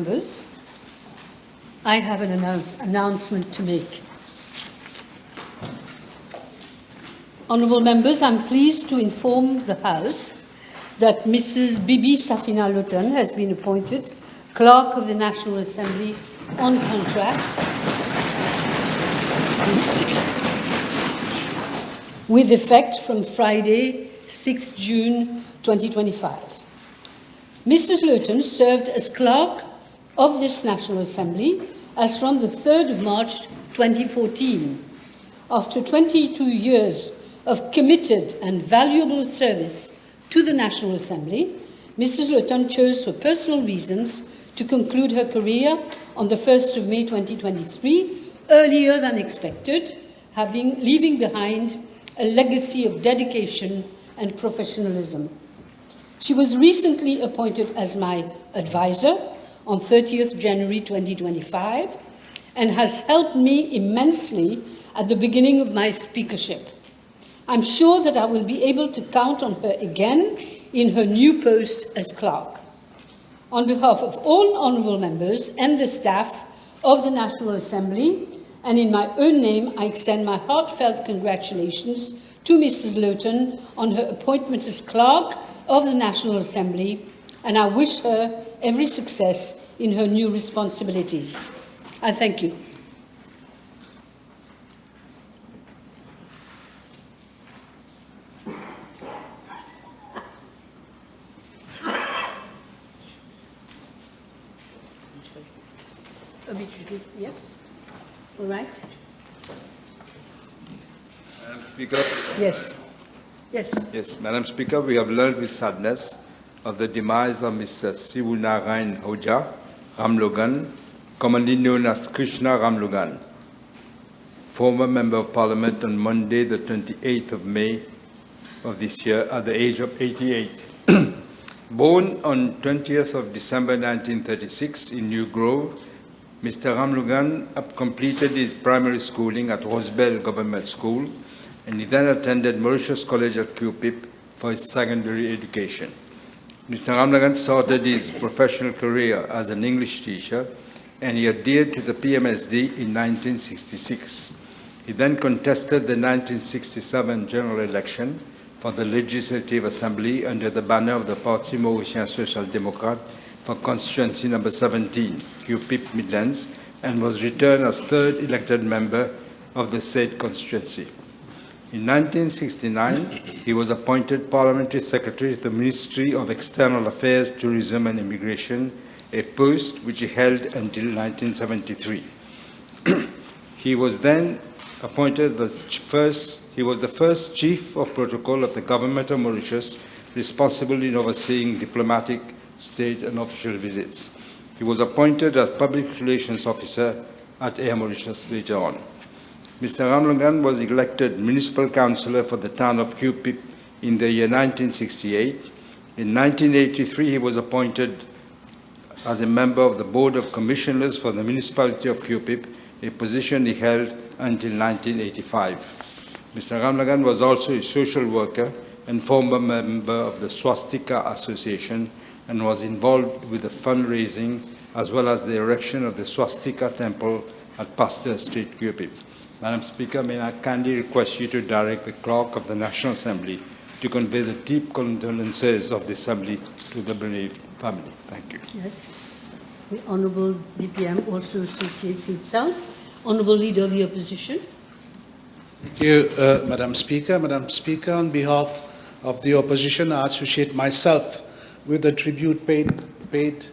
members, I have an announcement to make. Honourable members, I'm pleased to inform the House that Mrs. Bibi Safina Lotan has been appointed Clerk of the National Assembly on contract with effect from Friday, 6 June 2025. Mrs. Lotan served as Clerk of this National Assembly as from the 3rd of March 2014. After 22 years of committed and valuable service to the National Assembly, Mrs. Lotan chose for personal reasons to conclude her career on the 1st of May 2023, earlier than expected, leaving behind a legacy of dedication and professionalism. She was recently appointed as my advisor on 30th January 2025 and has helped me immensely at the beginning of my speakership. I'm sure that I will be able to count on her again in her new post as clerk. On behalf of all honourable members and the staff of the National Assembly, and in my own name, I extend my heartfelt congratulations to Mrs. Lotan on her appointment as clerk of the National Assembly, and I wish her every success in her new responsibilities. I thank you. Obituary, yes? All right. Madam Speaker. Yes. Yes. Yes, Madam Speaker, we have learned with sadness of the demise of Mr. Narin Hoja Ramlogan, commonly known as Krishna Ramlogan, former Member of Parliament on Monday, the 28th of May of this year, at the age of 88. Born on 20th of December 1936 in New Grove, Mr. Ramlogan completed his primary schooling at Rosebell Government School, and he then attended Mauritius College at QPIP for his secondary education. Mr. Ramlogan started his professional career as an English teacher, and he adhered to the PMSD in 1966. He then contested the 1967 general election for the Legislative Assembly under the banner of the Parti Mauritian Social Democrat for constituency number 17, QPIP Midlands, and was returned as third elected member of the said constituency. In 1969, he was appointed Parliamentary Secretary to the Ministry of External Affairs, Tourism and Immigration, a post which he held until 1973. He was then appointed the first Chief of Protocol of the Government of Mauritius, responsible in overseeing diplomatic, state and official visits. He was appointed as Public Relations Officer at Air Mauritius later on. Mr. Ramlogan was elected Municipal Councillor for the town of QPIP in the year 1968. In 1983, he was appointed as a member of the Board of Commissioners for the Municipality of QPIP, a position he held until 1985. Mr. Ramlogan was also a social worker and former member of the Swastika Association, and was involved with the fundraising as well as the erection of the Swastika Temple at Pasteur Street, QPIP. Madam Speaker, may I kindly request you to direct the Clerk of the National Assembly to convey the deep condolences of the Assembly to the bereaved family. Thank you. Yes. The Honourable DPM also associates himself. Honourable Leader of the Opposition. Thank you, Madam Speaker. Madam Speaker, on behalf of the Opposition, I associate myself with the tribute paid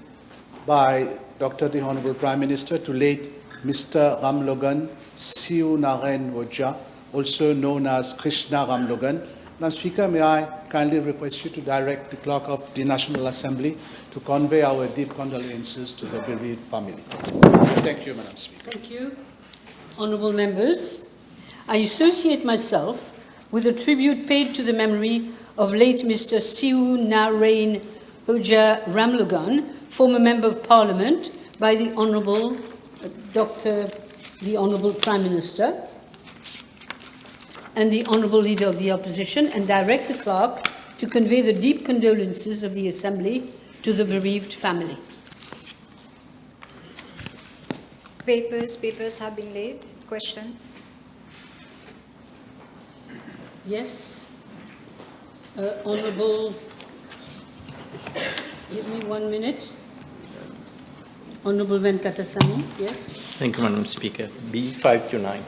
by Dr. the Honourable Prime Minister to late Mr. Ramlogan Siu Narin Hoja, also known as Krishna Ramlogan. Madam Speaker, may I kindly request you to direct the Clerk of the National Assembly to convey our deep condolences to the bereaved family. Thank you, Madam Speaker. Thank you. Honourable members, I associate myself with a tribute paid to the memory of late Mr. Siu Narin Hoja Ramlogan, former Member of Parliament, by the Honourable the Honourable Prime Minister and the Honourable Leader of the Opposition, and direct the Clerk to convey the deep condolences of the Assembly to the bereaved family. Papers have been laid. Question. Yes. Honourable, give me 1 minute. Honourable Venkatasamy, yes. Thank you, Madam Speaker. B529.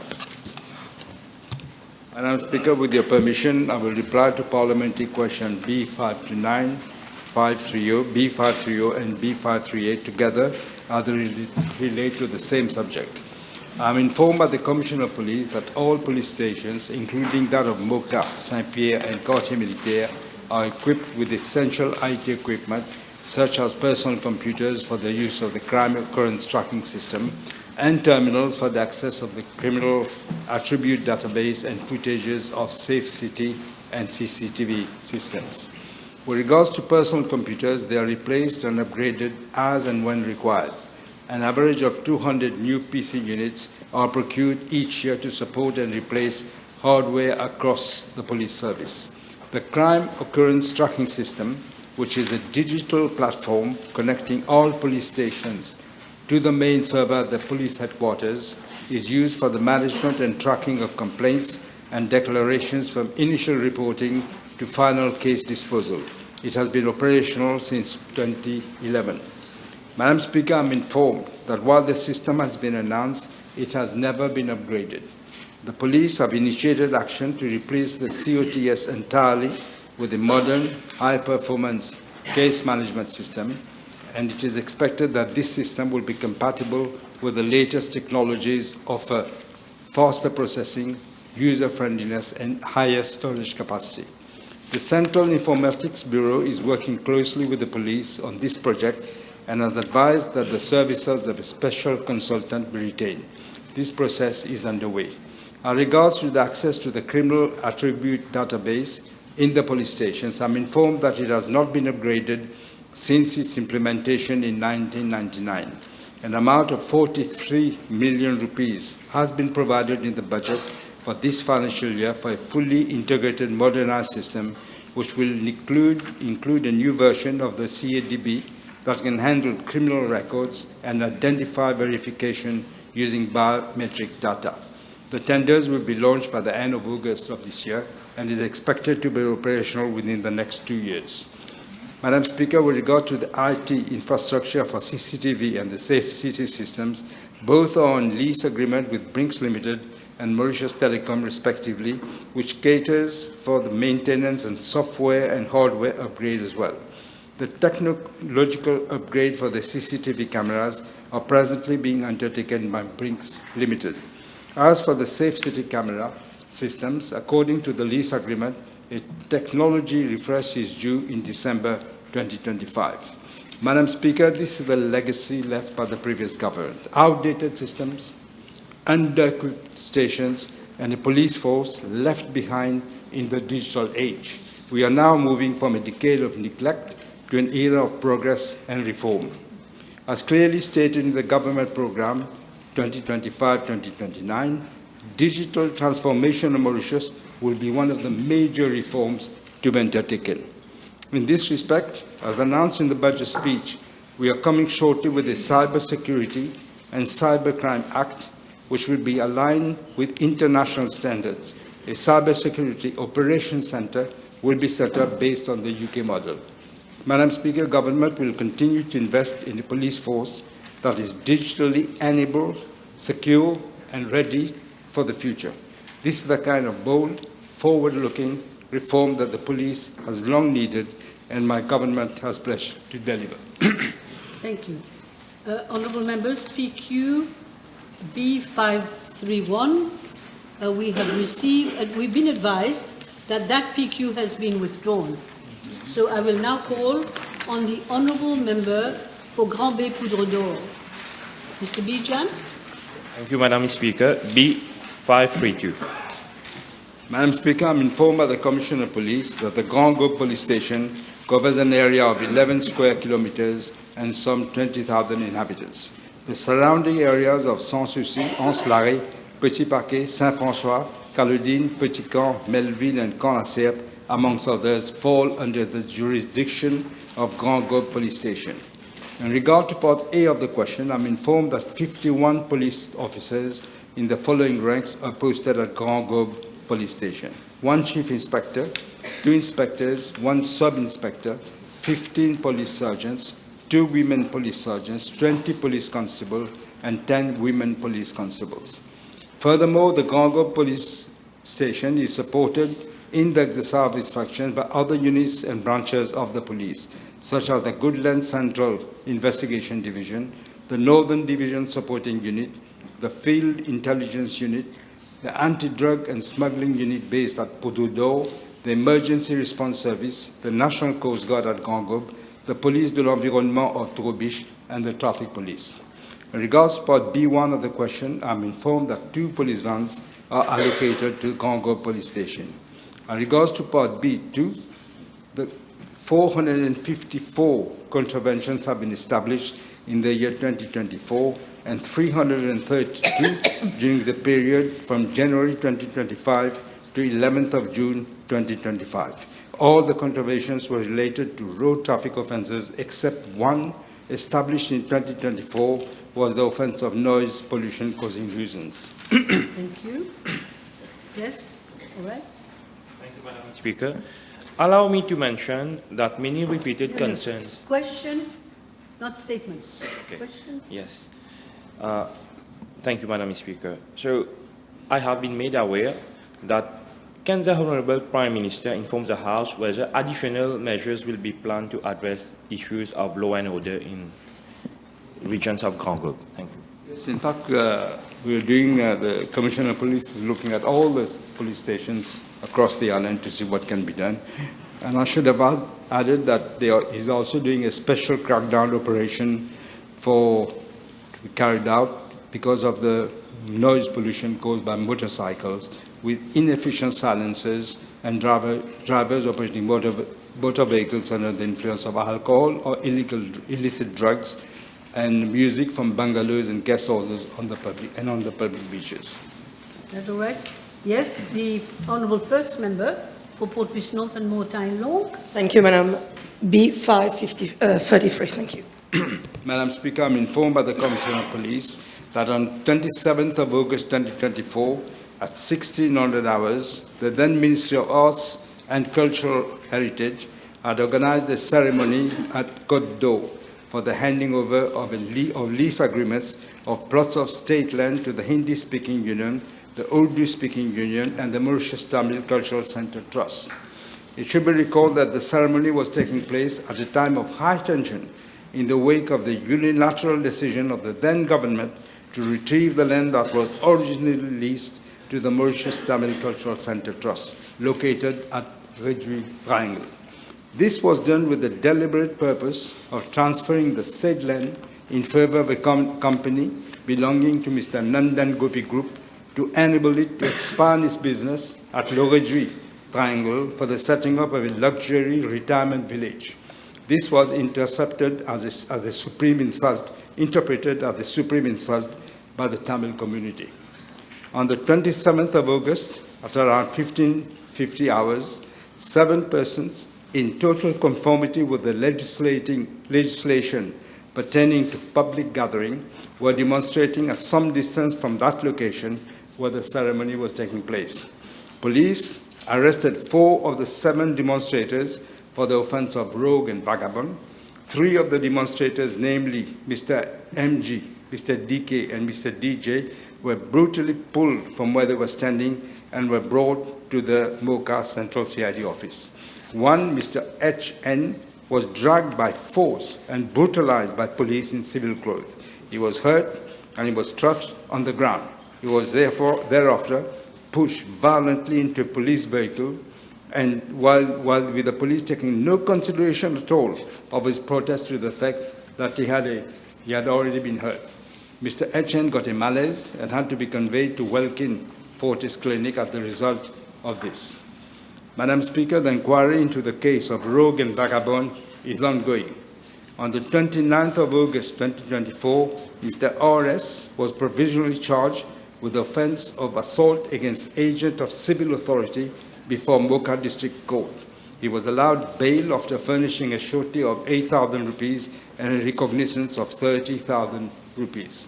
Madam Speaker, with your permission, I will reply to parliamentary question B529, 530, B530 and B538 together as they relate to the same subject. I am informed by the Commissioner of Police that all police stations, including that of Moka, Saint-Pierre and Quartier Militaire, are equipped with essential IT equipment such as personal computers for the use of the crime occurrence tracking system and terminals for the access of the criminal attribute database and footages of Safe City and CCTV systems. With regards to personal computers, they are replaced and upgraded as and when required. An average of 200 new PC units are procured each year to support and replace hardware across the police service. The crime occurrence tracking system, which is a digital platform connecting all police stations to the main server at the police headquarters, is used for the management and tracking of complaints and declarations from initial reporting to final case disposal. It has been operational since 2011. Madam Speaker, I am informed that while the system has been announced, it has never been upgraded. The police have initiated action to replace the COTS entirely with a modern, high-performance case management system, and it is expected that this system will be compatible with the latest technologies of faster processing, user-friendliness, and higher storage capacity. The Central Informatics Bureau is working closely with the police on this project and has advised that the services of a special consultant be retained. This process is underway. In regards to the access to the criminal attribute database in the police stations, I'm informed that it has not been upgraded since its implementation in 1999. An amount of 43 million rupees has been provided in the budget for this financial year for a fully integrated modernized system, which will include a new version of the CADB that can handle criminal records and identify verification using biometric data. The tenders will be launched by the end of August of this year and is expected to be operational within the next 2 years. Madam Speaker, with regard to the IT infrastructure for CCTV and the Safe City systems, both are on lease agreement with Brinks Limited and Mauritius Telecom, respectively, which caters for the maintenance and software and hardware upgrade as well. The technological upgrade for the CCTV cameras are presently being undertaken by Brinks Limited. As for the Safe City camera systems, according to the lease agreement, a technology refresh is due in December 2025. Madam Speaker, this is the legacy left by the previous government. Outdated systems, under-equipped stations, and a police force left behind in the digital age. We are now moving from a decade of neglect to an era of progress and reform. As clearly stated in the government program 2025-2029, digital transformation of Mauritius will be one of the major reforms to be undertaken. In this respect, as announced in the budget speech, we are coming shortly with a Cybersecurity and Cybercrime Act, which will be aligned with international standards. A Cybersecurity Operations Center will be set up based on the UK model. Madam Speaker, government will continue to invest in a police force that is digitally enabled, secure, and ready for the future. This is the kind of bold, forward-looking reform that the police has long needed and my government has pledged to deliver. Thank you. Honourable members, PQ B531, we have received, we've been advised that that PQ has been withdrawn. So I will now call on the Honourable Member for Grand Bay Poudre d'Or. Mr. Bijan. Thank you, Madam Speaker. B532. Madam Speaker, I'm informed by the Commissioner of Police that the Grand Bay Police Station covers an area of 11 square kilometers and some 20,000 inhabitants. The surrounding areas of Sans-Souci, Anse-Larrey, Petit Paquet, Saint-François, Caledine, Petit Camp, Melville, and Camp-la-Serpe, amongst others, fall under the jurisdiction of Grand Gobe Police Station. In regard to Part A of the question, I'm informed that 51 police officers in the following ranks are posted at Grand Gobe Police Station. 1 Chief Inspector, 2 Inspectors, 1 Sub-Inspector, 15 Police Sergeants, 2 Women Police Sergeants, 20 Police Constables, and 10 Women Police Constables. Furthermore, the Grand Gobe Police Station is supported in the exercise of its functions by other units and branches of the police, such as the Goodland Central Investigation Division, the Northern Division Supporting Unit, the Field Intelligence Unit, the Anti-Drug and Smuggling Unit based at Pododo, the Emergency Response Service, the National Coast Guard at Grand Gobe, the Police de l'Environnement of Trobiche, and the Traffic Police. In regards to Part B1 of the question, I'm informed that 2 police vans are allocated to Grand Gobe Police Station. In regards to Part B2, the 454 contraventions have been established in the year 2024 and 332 during the period from January 2025 to 11th of June 2025. All the contraventions were related to road traffic offences except one established in 2024 was the offence of noise pollution causing nuisance. Thank you. Yes, all right. Thank you, Madam Speaker. Allow me to mention that many repeated concerns. Question, not statements. Okay. Question? Yes. Thank you, Madam Speaker. So, I have been made aware that can the Honourable Prime Minister inform the House whether additional measures will be planned to address issues of law and order in regions of Grand Gobe? Thank you. Yes, in fact, we are doing, the Commissioner of Police is looking at all the police stations across the island to see what can be done. And I should have added that he's also doing a special crackdown operation to be carried out because of the noise pollution caused by motorcycles with inefficient silencers and drivers operating motor vehicles under the influence of alcohol or illicit drugs, and music from bungalows and guest houses on the public beaches. That's all right. Yes, the Honourable First Member for Port Piece North and Mortain Long. Thank you, Madam. B533, thank you. Madam Speaker, I'm informed by the Commissioner of Police that on 27th of August 2024, at 1600 hours, the then Ministry of Arts and Cultural Heritage had organized a ceremony at Côte for the handing over of lease agreements of plots of state land to the Hindi-speaking Union, the Urdu-speaking Union, and the Mauritius Tamil Cultural Center Trust. It should be recalled that the ceremony was taking place at a time of high tension in the wake of the unilateral decision of the then government to retrieve the land that was originally leased to the Mauritius Tamil Cultural Center Trust, located at Rodrigues Triangle. This was done with the deliberate purpose of transferring the said land in favor of a company belonging to Mr. Nandan Gopi Group to enable it to expand its business at Rodrigues Triangle for the setting up of a luxury retirement village. This was interpreted as a supreme insult by the Tamil community. On the 27th of August, after around 1550 hours, 7 persons in total conformity with the legislation pertaining to public gathering were demonstrating at some distance from that location where the ceremony was taking place. Police arrested 4 of the 7 demonstrators for the offense of rogue and vagabond. 3 of the demonstrators, namely Mr. MG, Mr. DK, and Mr. DJ, were brutally pulled from where they were standing and were brought to the Mocha Central CID office. 1, Mr. HN, was dragged by force and brutalized by police in civil clothes. He was hurt and he was thrust on the ground. He was thereafter pushed violently into a police vehicle, and while with the police taking no consideration at all of his protest to the fact that he had already been hurt. Mr. HN got a malaise and had to be conveyed to Welkin Fortis Clinic as the result of this. Madam Speaker, the inquiry into the case of rogue and vagabond is ongoing. On the 29th of August 2024, Mr. RS was provisionally charged with the offence of assault against agent of civil authority before Mocha District Court. He was allowed bail after furnishing a surety of 8,000 rupees and a recognizance of 30,000 rupees.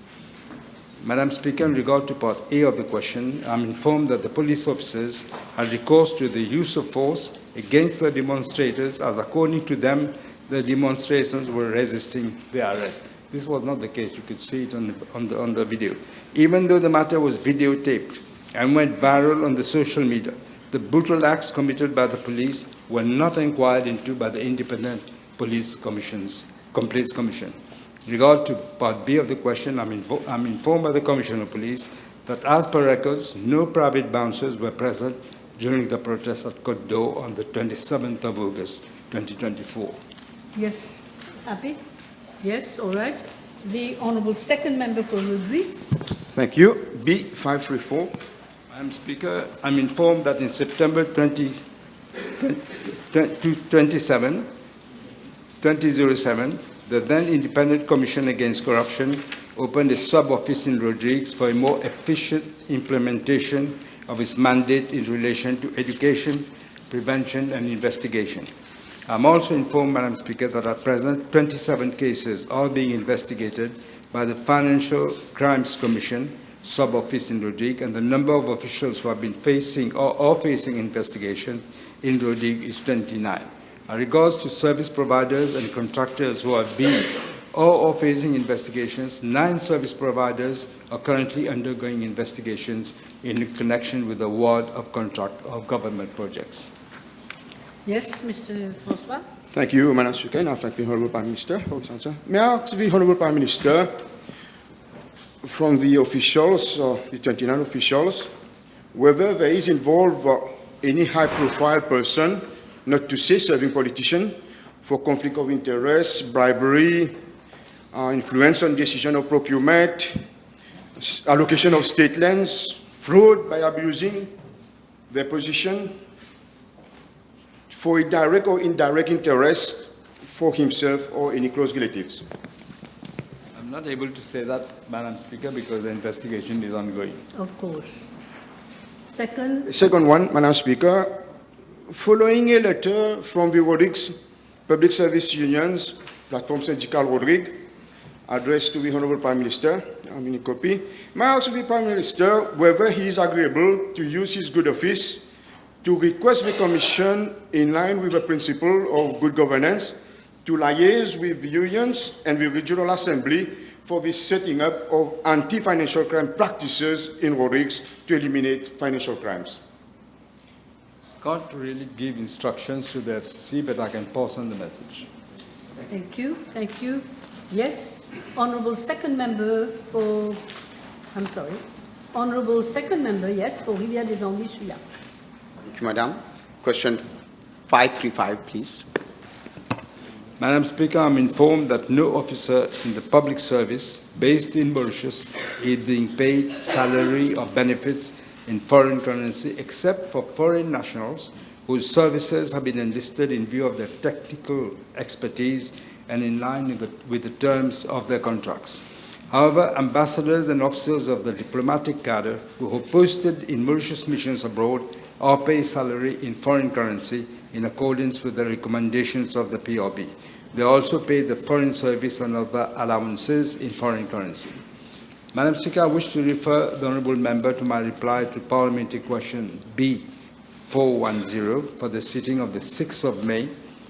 Madam Speaker, in regard to Part A of the question, I am informed that the police officers had recourse to the use of force against the demonstrators, as according to them, the demonstrators were resisting the arrest. This was not the case. You could see it on the video. Even though the matter was videotaped and went viral on the social media, the brutal acts committed by the police were not inquired into by the Independent Police Complaints Commission. In regard to Part B of the question, I'm informed by the Commissioner of Police that, as per records, no private bouncers were present during the protest at Côte on the 27th of August, 2024. Yes, happy? Yes, all right. The Honourable Second Member for Rodrigues. Thank you. B534. Madam Speaker, I'm informed that in September 2007, the then Independent Commission Against Corruption opened a sub-office in Rodrigues for a more efficient implementation of its mandate in relation to education, prevention, and investigation. I'm also informed, Madam Speaker, that at present 27 cases are being investigated by the Financial Crimes Commission sub-office in Rodrigues, and the number of officials who have been facing or are facing investigation in Rodrigues is 29. In regards to service providers and contractors who have been or are facing investigations, 9 service providers are currently undergoing investigations in connection with the award of contract of government projects. Yes, Mr. François. Thank you, Madam Speaker, and I thank the Honourable Prime Minister for his answer. May I ask the Honourable Prime Minister, from the officials, the 29 officials, whether there is involved any high-profile person, not to say serving politician, for conflict of interest, bribery, influence on decision of procurement, allocation of state lands, fraud by abusing their position, for a direct or indirect interest for himself or any close relatives. I'm not able to say that, Madam Speaker, because the investigation is ongoing. Of course. Second. Second one, Madam Speaker, following a letter from the Rodrigues Public Service Unions, Platform Syndical Rodrigues, addressed to the Honourable Prime Minister, I'm in a copy, may I ask the Prime Minister whether he is agreeable to use his good office to request the Commission, in line with the principle of good governance, to liaise with the unions and the Regional Assembly for the setting up of anti-financial crime practices in Rodrigues to eliminate financial crimes. Can't really give instructions to the FCC, but I can pass on the message. Thank you. Thank you. Yes, Honourable Second Member for... I'm sorry. Honourable Second Member, yes, for Rivière des Anguilles, Chouya. Thank you, Madam. Question 535, please. Madam Speaker, I'm informed that no officer in the public service based in Mauritius is being paid salary or benefits in foreign currency except for foreign nationals whose services have been enlisted in view of their technical expertise and in line with the terms of their contracts. However, ambassadors and officers of the diplomatic cadre who are posted in Mauritius missions abroad are paid salary in foreign currency in accordance with the recommendations of the PRB. They also pay the foreign service and other allowances in foreign currency. Madam Speaker, I wish to refer the Honourable Member to my reply to Parliamentary Question B410 for the sitting of the 6th of May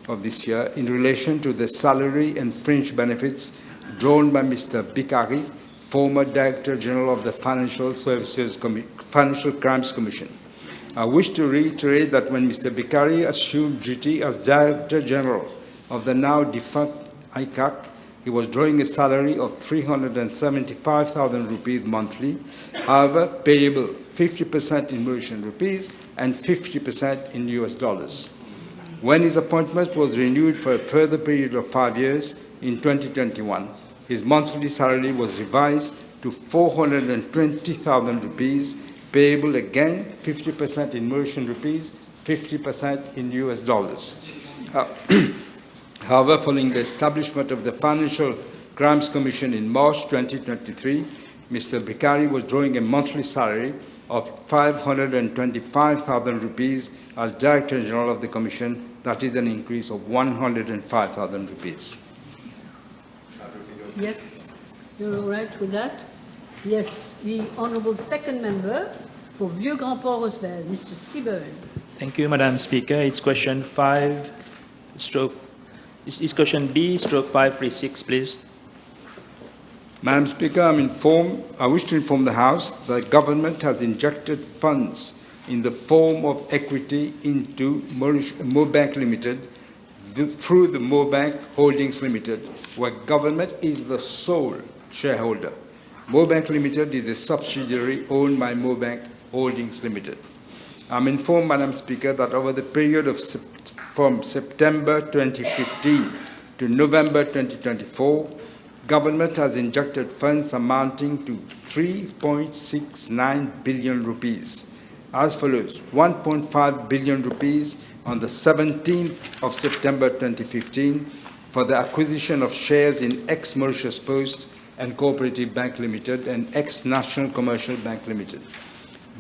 of this year in relation to the salary and fringe benefits drawn by Mr. Bikari, former Director General of the Financial Crimes Commission. I wish to reiterate that when Mr. Bikari assumed duty as Director General of the now defunct ICAC, he was drawing a salary of 375,000 rupees monthly, however, payable 50% in Mauritian rupees and 50% in US dollars. When his appointment was renewed for a further period of 5 years in 2021, his monthly salary was revised to 420,000 rupees, payable again 50% in Mauritian rupees, 50% in US dollars. However, following the establishment of the Financial Crimes Commission in March 2023, Mr. Bikari was drawing a monthly salary of 525,000 rupees as Director General of the Commission that is an increase of 105,000 rupees. Yes, you're all right with that? Yes, the Honourable Second Member for Vieux-Grand-Port-Rosebel, Mr. Seaburn. Thank you, Madam Speaker. It's question 5, stroke, is question B, stroke 536, please. Madam Speaker, I wish to inform the House that the government has injected funds in the form of equity into Mobank Limited through the Mobank Holdings Limited, where government is the sole shareholder. Mobank Limited is a subsidiary owned by Mobank Holdings Limited. I'm informed, Madam Speaker, that over the period from September 2015 to November 2024, government has injected funds amounting to 3.69 billion rupees. As follows: 1.5 billion rupees on the 17th of September 2015 for the acquisition of shares in ex-Mauritius Post and Cooperative Bank Limited and ex-National Commercial Bank Limited.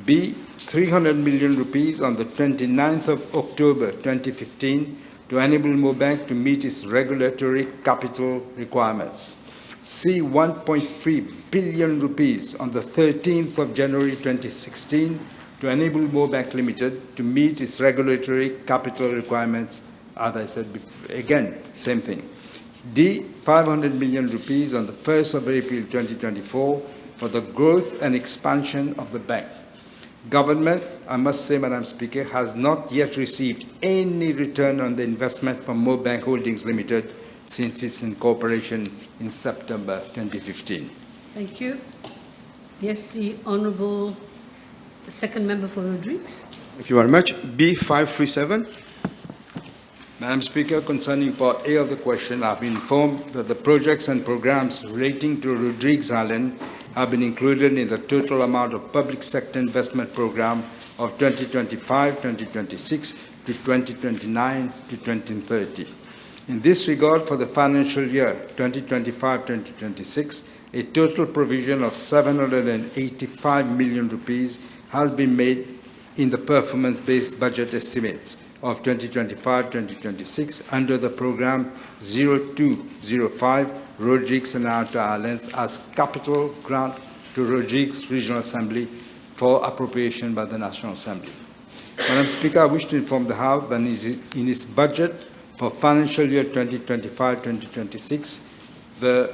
B, 300 million rupees on the 29th of October 2015 to enable Mobank to meet its regulatory capital requirements. C, 1.3 billion rupees on the 13th of January 2016 to enable Mobank Limited to meet its regulatory capital requirements. As I said before, again, same thing. D, 500 million rupees on the 1st of April 2024 for the growth and expansion of the bank. Government, I must say, Madam Speaker, has not yet received any return on the investment from Mobank Holdings Limited since its incorporation in September 2015. Thank you. Yes, the Honourable Second Member for Rodrigues. Thank you very much. B537. Madam Speaker, concerning Part A of the question, I have been informed that the projects and programs relating to Rodrigues Island have been included in the total amount of public sector investment program of 2025-2026 to 2029-2030. In this regard, for the financial year 2025-2026, a total provision of 785 million rupees has been made in the performance-based budget estimates of 2025-2026 under the program 0205 Rodrigues and Outer Islands as capital grant to Rodrigues Regional Assembly for appropriation by the National Assembly. Madam Speaker, I wish to inform the House that in its budget for financial year 2025-2026, the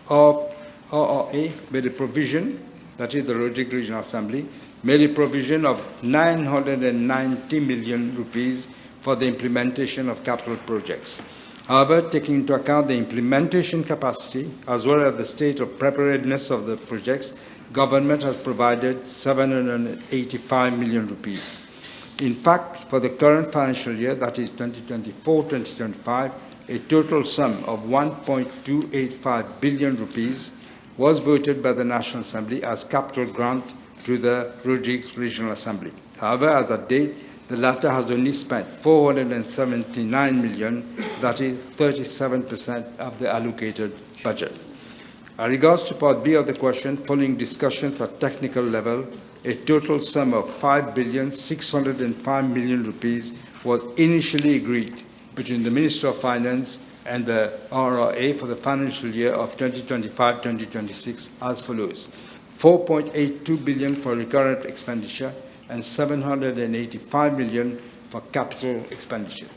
RRA made a provision, that is the Rodrigues Regional Assembly, made a provision of 990 million rupees for the implementation of capital projects. However, taking into account the implementation capacity as well as the state of preparedness of the projects, government has provided 785 million rupees. In fact, for the current financial year, that is 2024-2025, a total sum of 1.285 billion rupees was voted by the National Assembly as capital grant to the Rodrigues Regional Assembly. However, as at date, the latter has only spent 479 million, that is 37% of the allocated budget. As regards to Part B of the question, following discussions at technical level, a total sum of 5,605 million rupees was initially agreed between the Minister of Finance and the RRA for the financial year of 2025-2026 as follows: 4.82 billion for recurrent expenditure and 785 million for capital expenditure.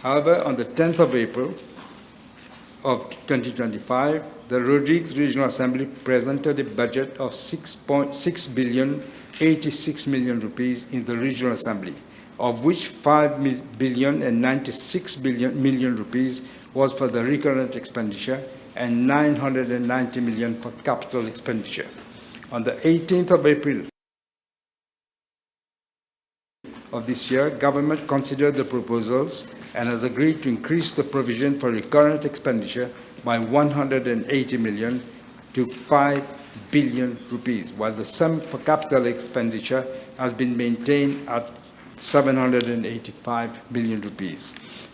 However, on the 10th of April of 2025, the Rodrigues Regional Assembly presented a budget of 6 billion 86 million rupees in the Regional Assembly, of which 5 billion and 96 million rupees was for the recurrent expenditure and 990 million for capital expenditure. On the 18th of April of this year, government considered the proposals and has agreed to increase the provision for recurrent expenditure by 180 million to 5 billion rupees, while the sum for capital expenditure has been maintained at 785 billion rupees.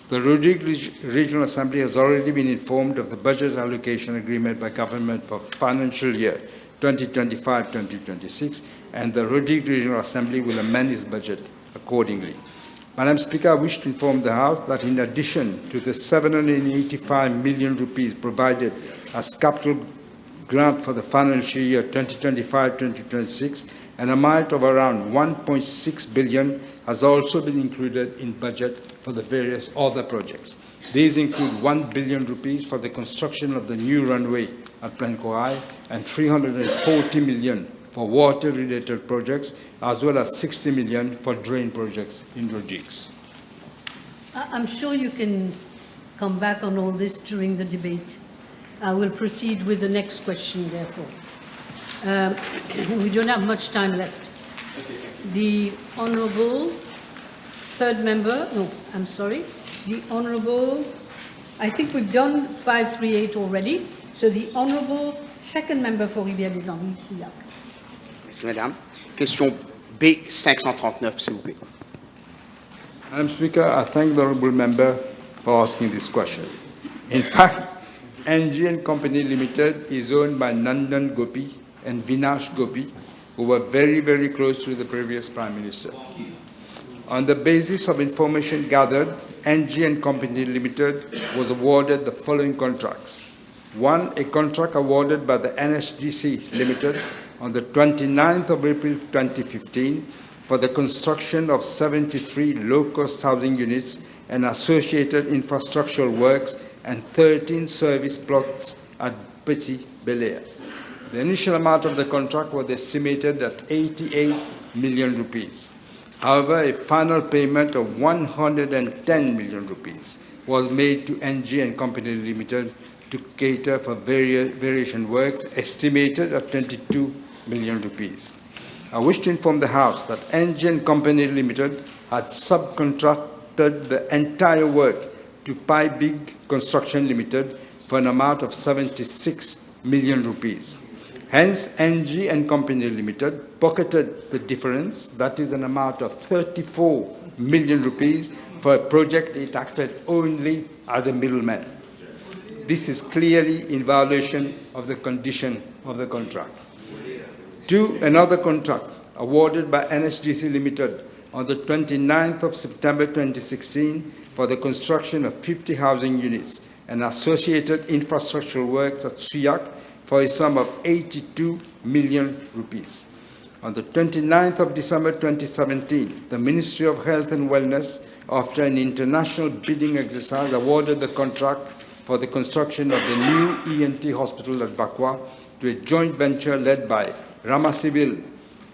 The Rodrigues Regional Assembly has already been informed of the budget allocation agreement by government for financial year 2025-2026, and the Rodrigues Regional Assembly will amend its budget accordingly. Madam Speaker, I wish to inform the House that in addition to the 785 million rupees provided as capital grant for the financial year 2025-2026, an amount of around 1.6 billion has also been included in budget for the various other projects. These include 1 billion rupees for the construction of the new runway at Plancorai and 340 million for water-related projects, as well as 60 million for drain projects in Rodrigues. I'm sure you can come back on all this during the debate. I will proceed with the next question, therefore. We don't have much time left. The Honourable third member, no, I'm sorry, the Honourable, I think we've done 538 already, so the Honourable second member for Rivière-des-Anguilles, Souillac. Merci, Madame. Question B539, s'il vous plaît. Madam Speaker, I thank the Honourable Member for asking this question. In fact, NG & Company Limited is owned by Nandan Gopi and Vinash Gopi, who were very, very close to the previous Prime Minister. On the basis of information gathered, NG & Company Limited was awarded the following contracts. One, a contract awarded by the NSDC Limited on the 29th of April 2015 for the construction of 73 low-cost housing units and associated infrastructural works and 13 service plots at Petit Bel-Air. The initial amount of the contract was estimated at 88 million rupees. However, a final payment of 110 million rupees was made to NG & Company Limited to cater for variation works estimated at 22 million rupees. I wish to inform the House that NG & Company Limited had subcontracted the entire work to Pi Big Construction Limited for an amount of 76 million rupees. Hence, NG & Company Limited pocketed the difference, that is an amount of 34 million rupees, for a project it acted only as a middleman. This is clearly in violation of the condition of the contract. Two, another contract awarded by NSDC Limited on the 29th of September 2016 for the construction of 50 housing units and associated infrastructural works at Souillac for a sum of 82 million rupees. On the 29th of December 2017, the Ministry of Health and Wellness, after an international bidding exercise, awarded the contract for the construction of the new ENT hospital at Vakwa to a joint venture led by Rama Civil,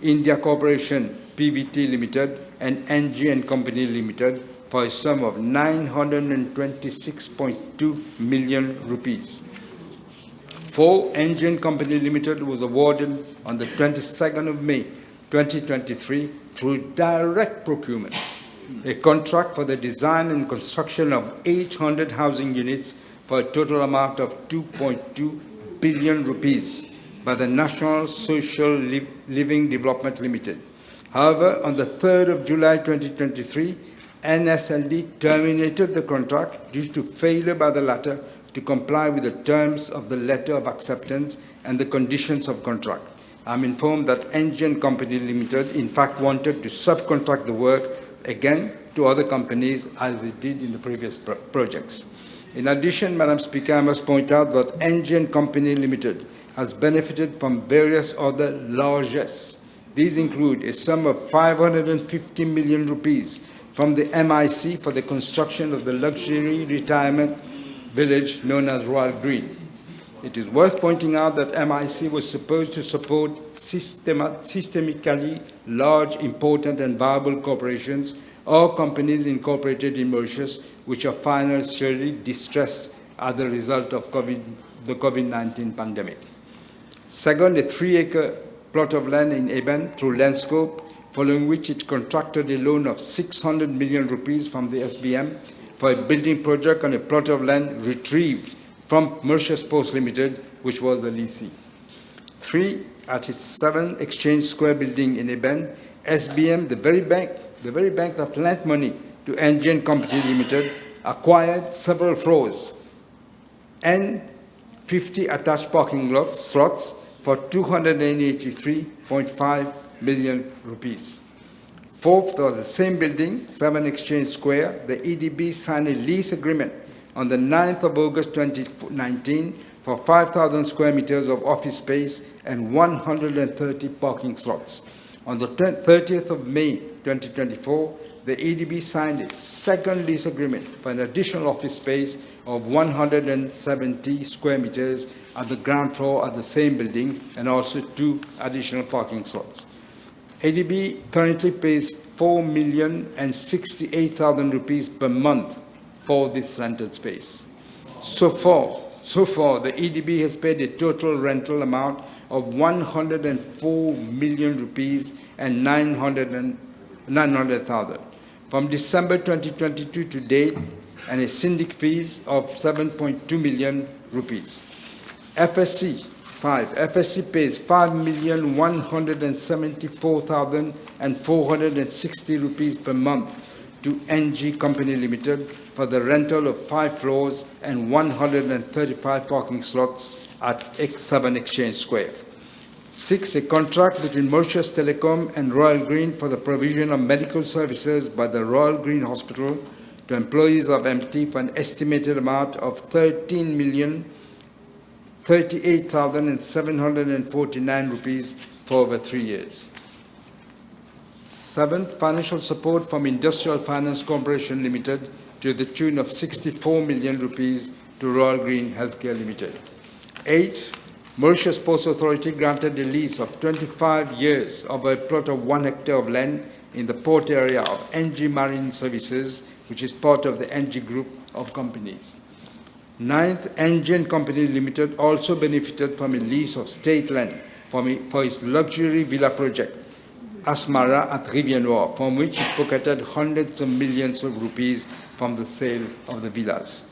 India Corporation, PVT Limited, and NG & Company Limited for a sum of 926.2 million rupees. 4, NG & Company Limited was awarded on the 22nd of May 2023 through direct procurement a contract for the design and construction of 800 housing units for a total amount of 2.2 billion rupees by the National Social Living Development Limited. However, on the 3rd of July 2023, NSLD terminated the contract due to failure by the latter to comply with the terms of the letter of acceptance and the conditions of contract. I'm informed that NG & Company Limited, in fact, wanted to subcontract the work again to other companies as it did in the previous projects. In addition, Madam Speaker, I must point out that NG & Company Limited has benefited from various other largesse. These include a sum of 550 million rupees from the MIC for the construction of the luxury retirement village known as Royal Green. It is worth pointing out that MIC was supposed to support systemically large, important, and viable corporations or companies incorporated in Mauritius which are financially distressed as a result of the COVID-19 pandemic. Second, a 3-acre plot of land in Eben through Landscope, following which it contracted a loan of 600 million rupees from the SBM for a building project on a plot of land retrieved from Mauritius Post Limited, which was the lessee. 3, at its 7 Exchange Square building in Eben, SBM, the very bank that lent money to NG & Company Limited, acquired several floors and 50 attached parking slots for 283.5 million rupees. Fourth, there was the same building, 7 Exchange Square. The EDB signed a lease agreement on the 9th of August 2019 for 5,000 square meters of office space and 130 parking slots. On the 30th of May 2024, the EDB signed a second lease agreement for an additional office space of 170 square meters at the ground floor of the same building and also 2 additional parking slots. ADB currently pays 4,068,000 rupees per month for this rented space. So far, the EDB has paid a total rental amount of 104 million rupees and 900,000 from December 2022 to date, and a syndic fees of 7.2 million rupees. FSC pays 5,174,460 rupees per month to NG Company Limited for the rental of 5 floors and 135 parking slots at X7 Exchange Square. 6, a contract between Mauritius Telecom and Royal Green for the provision of medical services by the Royal Green Hospital to employees of MT for an estimated amount of 13,038,749 rupees for over 3 years. 7th, financial support from Industrial Finance Corporation Limited to the tune of 64 million rupees to Royal Green Healthcare Limited. 8th, Mauritius Post Authority granted a lease of 25 years of a plot of 1 hectare of land in the port area of NG Marine Services, which is part of the NG Group of companies. 9th, NG Company Limited also benefited from a lease of state land for its luxury villa project, Asmara at Rivière-Noire, from which it pocketed hundreds of millions of rupees from the sale of the villas.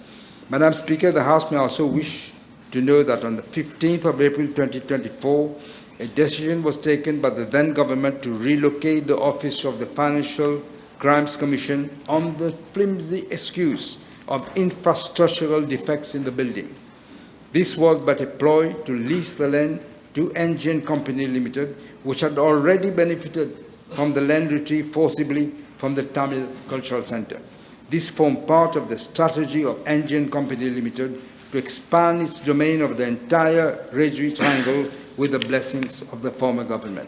Madam Speaker, the House may also wish to know that on the 15th of April 2024, a decision was taken by the then government to relocate the office of the Financial Crimes Commission on the flimsy excuse of infrastructural defects in the building. This was but a ploy to lease the land to NG Company Limited, which had already benefited from the land retrieved forcibly from the Tamil Cultural Center. This formed part of the strategy of NG Company Limited to expand its domain of the entire Rajwi Triangle with the blessings of the former government.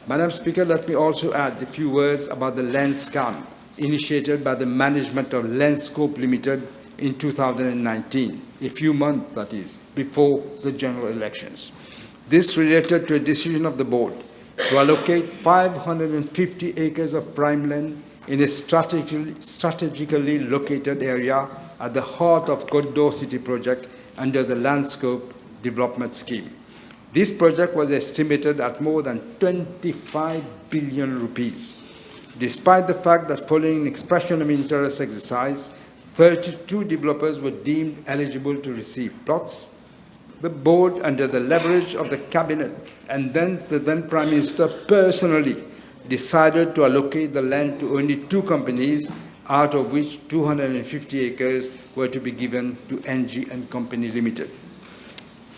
Madam Speaker, let me also add a few words about the land scam initiated by the management of Landscope Limited in 2019, a few months, that is, before the general elections. This related to a decision of the board to allocate 550 acres of prime land in a strategically located area at the heart of Côte City project under the Landscope Development Scheme. This project was estimated at more than 25 billion rupees. Despite the fact that following an expression of interest exercise, 32 developers were deemed eligible to receive plots, the board, under the leverage of the cabinet and then the then Prime Minister personally, decided to allocate the land to only 2 companies, out of which 250 acres were to be given to NG and Company Limited.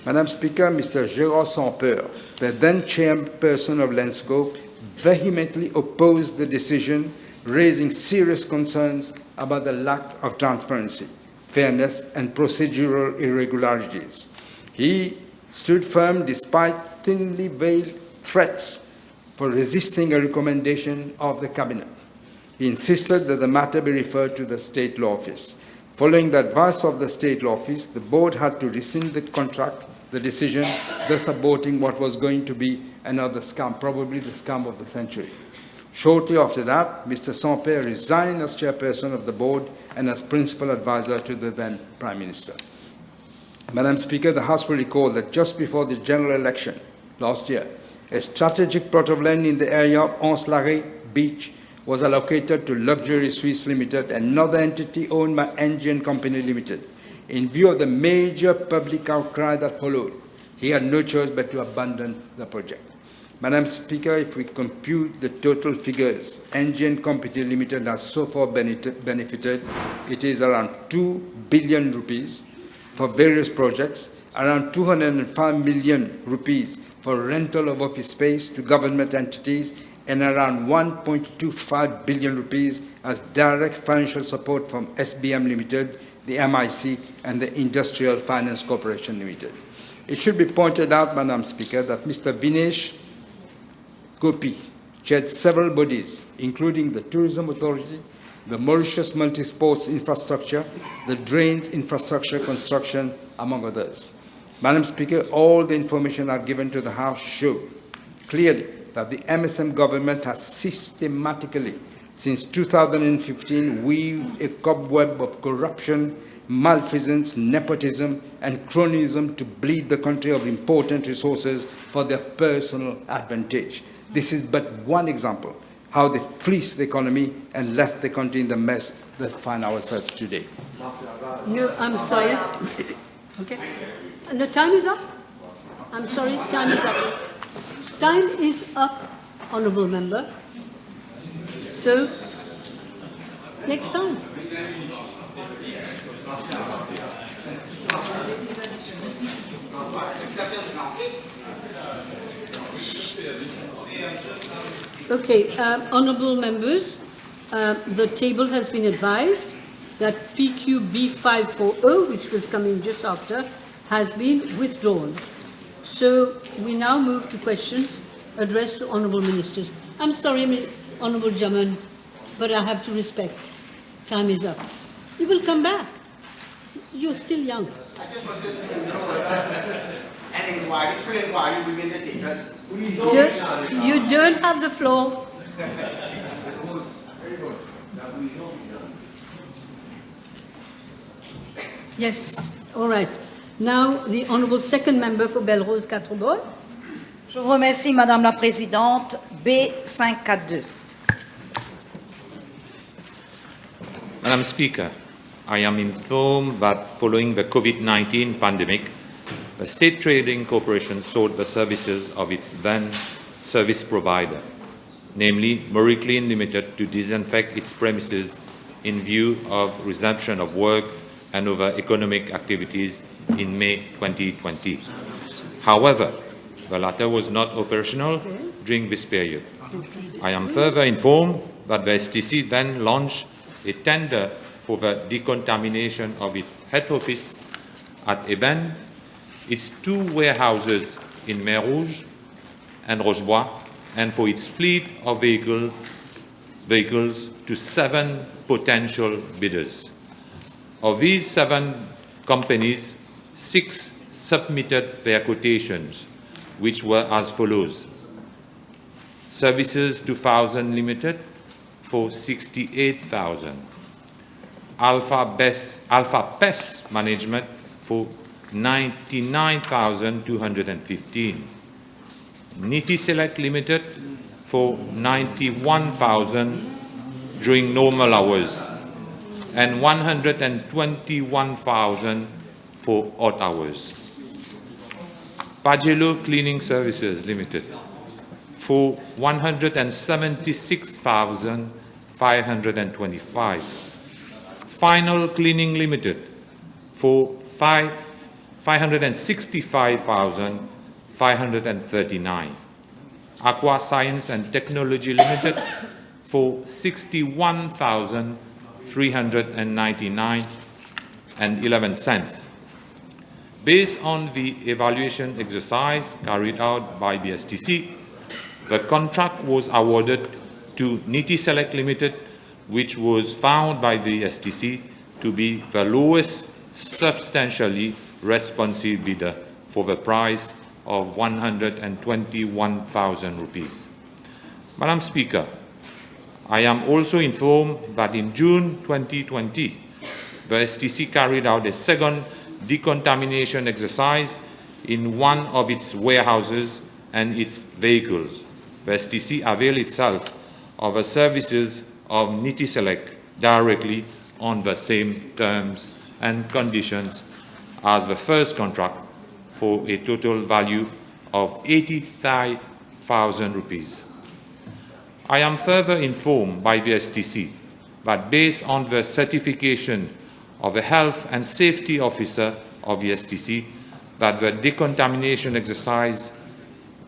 Madam Speaker, Mr. Gérard Sampeur, the then chairperson of Landscope, vehemently opposed the decision, raising serious concerns about the lack of transparency, fairness, and procedural irregularities. He stood firm despite thinly veiled threats for resisting a recommendation of the cabinet. He insisted that the matter be referred to the State Law Office. Following the advice of the State Law Office, the board had to rescind the contract, the decision, thus aborting what was going to be another scam, probably the scam of the century. Shortly after that, Mr. Sampeur resigned as chairperson of the board and as principal advisor to the then Prime Minister. Madam Speaker, the House will recall that just before the general election last year, a strategic plot of land in the area of Anse-Larrey Beach was allocated to Luxury Suisse Limited, another entity owned by NG Company Limited. In view of the major public outcry that followed, he had no choice but to abandon the project. Madam Speaker, if we compute the total figures NG Company Limited has so far benefited, it is around 2 billion rupees for various projects, around 205 million rupees for rental of office space to government entities, and around 1.25 billion rupees as direct financial support from SBM Limited, the MIC, and the Industrial Finance Corporation Limited. It should be pointed out, Madam Speaker, that Mr. Vinesh Gopi chaired several bodies, including the Tourism Authority, the Mauritius Multi-Sports Infrastructure, the Drains Infrastructure Construction, among others. Madam Speaker, all the information I've given to the House show clearly that the MSM government has systematically, since 2015, weaved a cobweb of corruption, malfeasance, nepotism, and cronyism to bleed the country of important resources for their personal advantage. This is but one example how they fleeced the economy and left the country in the mess that we find ourselves today. No, I'm sorry. Okay. And the time is up. I'm sorry, time is up. Time is up, Honourable Member. So, next time. Okay, honourable members, the table has been advised that PQB 540, which was coming just after, has been withdrawn. So we now move to questions addressed to honourable ministers. I'm sorry, Honourable Jaman, but I have to respect. Time is up. You will come back. You're still young. I just wanted to know an inquiry, full inquiry will be in the table. You don't have the floor. Yes, all right. Now, the Honourable Second Member for Belrose Quatre Bornes. Je vous remercie, Madame la Présidente. B542. Madam Speaker, I am informed that following the COVID-19 pandemic, the State Trading Corporation sold the services of its then service provider, namely Moriclean Limited, to disinfect its premises in view of resumption of work and other economic activities in May 2020. However, the latter was not operational during this period. I am further informed that the STC then launched a tender for the decontamination of its head office at Eben, its 2 warehouses in Mer Rouge and Rochebois, and for its fleet of vehicles to 7 potential bidders. Of these 7 companies, 6 submitted their quotations, which were as follows: Services 2000 Limited for 68,000, Alpha Pest Management for 99,215, Niti Select Limited for 91,000 during normal hours, and 121,000 for odd hours. Pagello Cleaning Services Limited for 176,525. Final Cleaning Limited for 565,539. Aqua Science and Technology Limited for 61,399 and 11 cents. Based on the evaluation exercise carried out by the STC, the contract was awarded to Niti Select Limited, which was found by the STC to be the lowest substantially responsive bidder for the price of 121,000 rupees. Madam Speaker, I am also informed that in June 2020, the STC carried out a second decontamination exercise in one of its warehouses and its vehicles. The STC availed itself of the services of Niti Select directly on the same terms and conditions as the first contract for a total value of 85,000 rupees. I am further informed by the STC that based on the certification of the Health and Safety Officer of the STC, that the decontamination exercise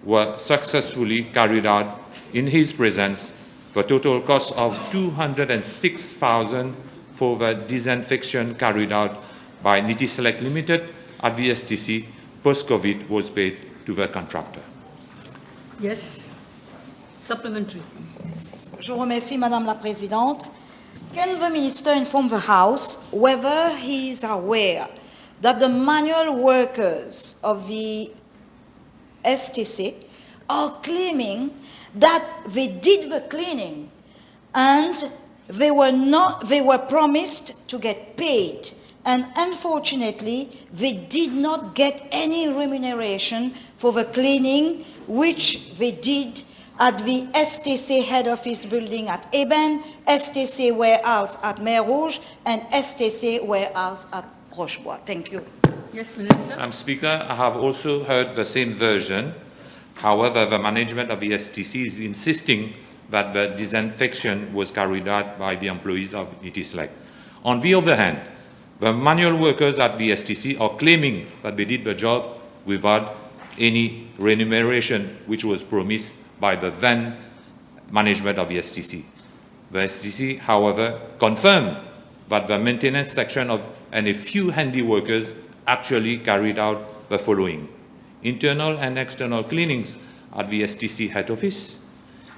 were successfully carried out in his presence for a total cost of $206,000 for the disinfection carried out by Niti Select Limited at the STC post-COVID was paid to the contractor. Yes. Supplementary. Je vous remercie, Madame la Présidente. Can the Minister inform the House whether he is aware that the manual workers of the STC are claiming that they did the cleaning and they were promised to get paid, and unfortunately they did not get any remuneration for the cleaning which they did at the STC head office building at Eben, STC warehouse at Mer Rouge, and STC warehouse at Rochebois. Thank you. Yes, Minister. Madam Speaker, I have also heard the same version. However, the management of the STC is insisting that the disinfection was carried out by the employees of Niti Select. On the other hand, the manual workers at the STC are claiming that they did the job without any remuneration which was promised by the then management of the STC. The STC, however, confirmed that the maintenance section and a few handy workers actually carried out the following: internal and external cleanings at the STC head office,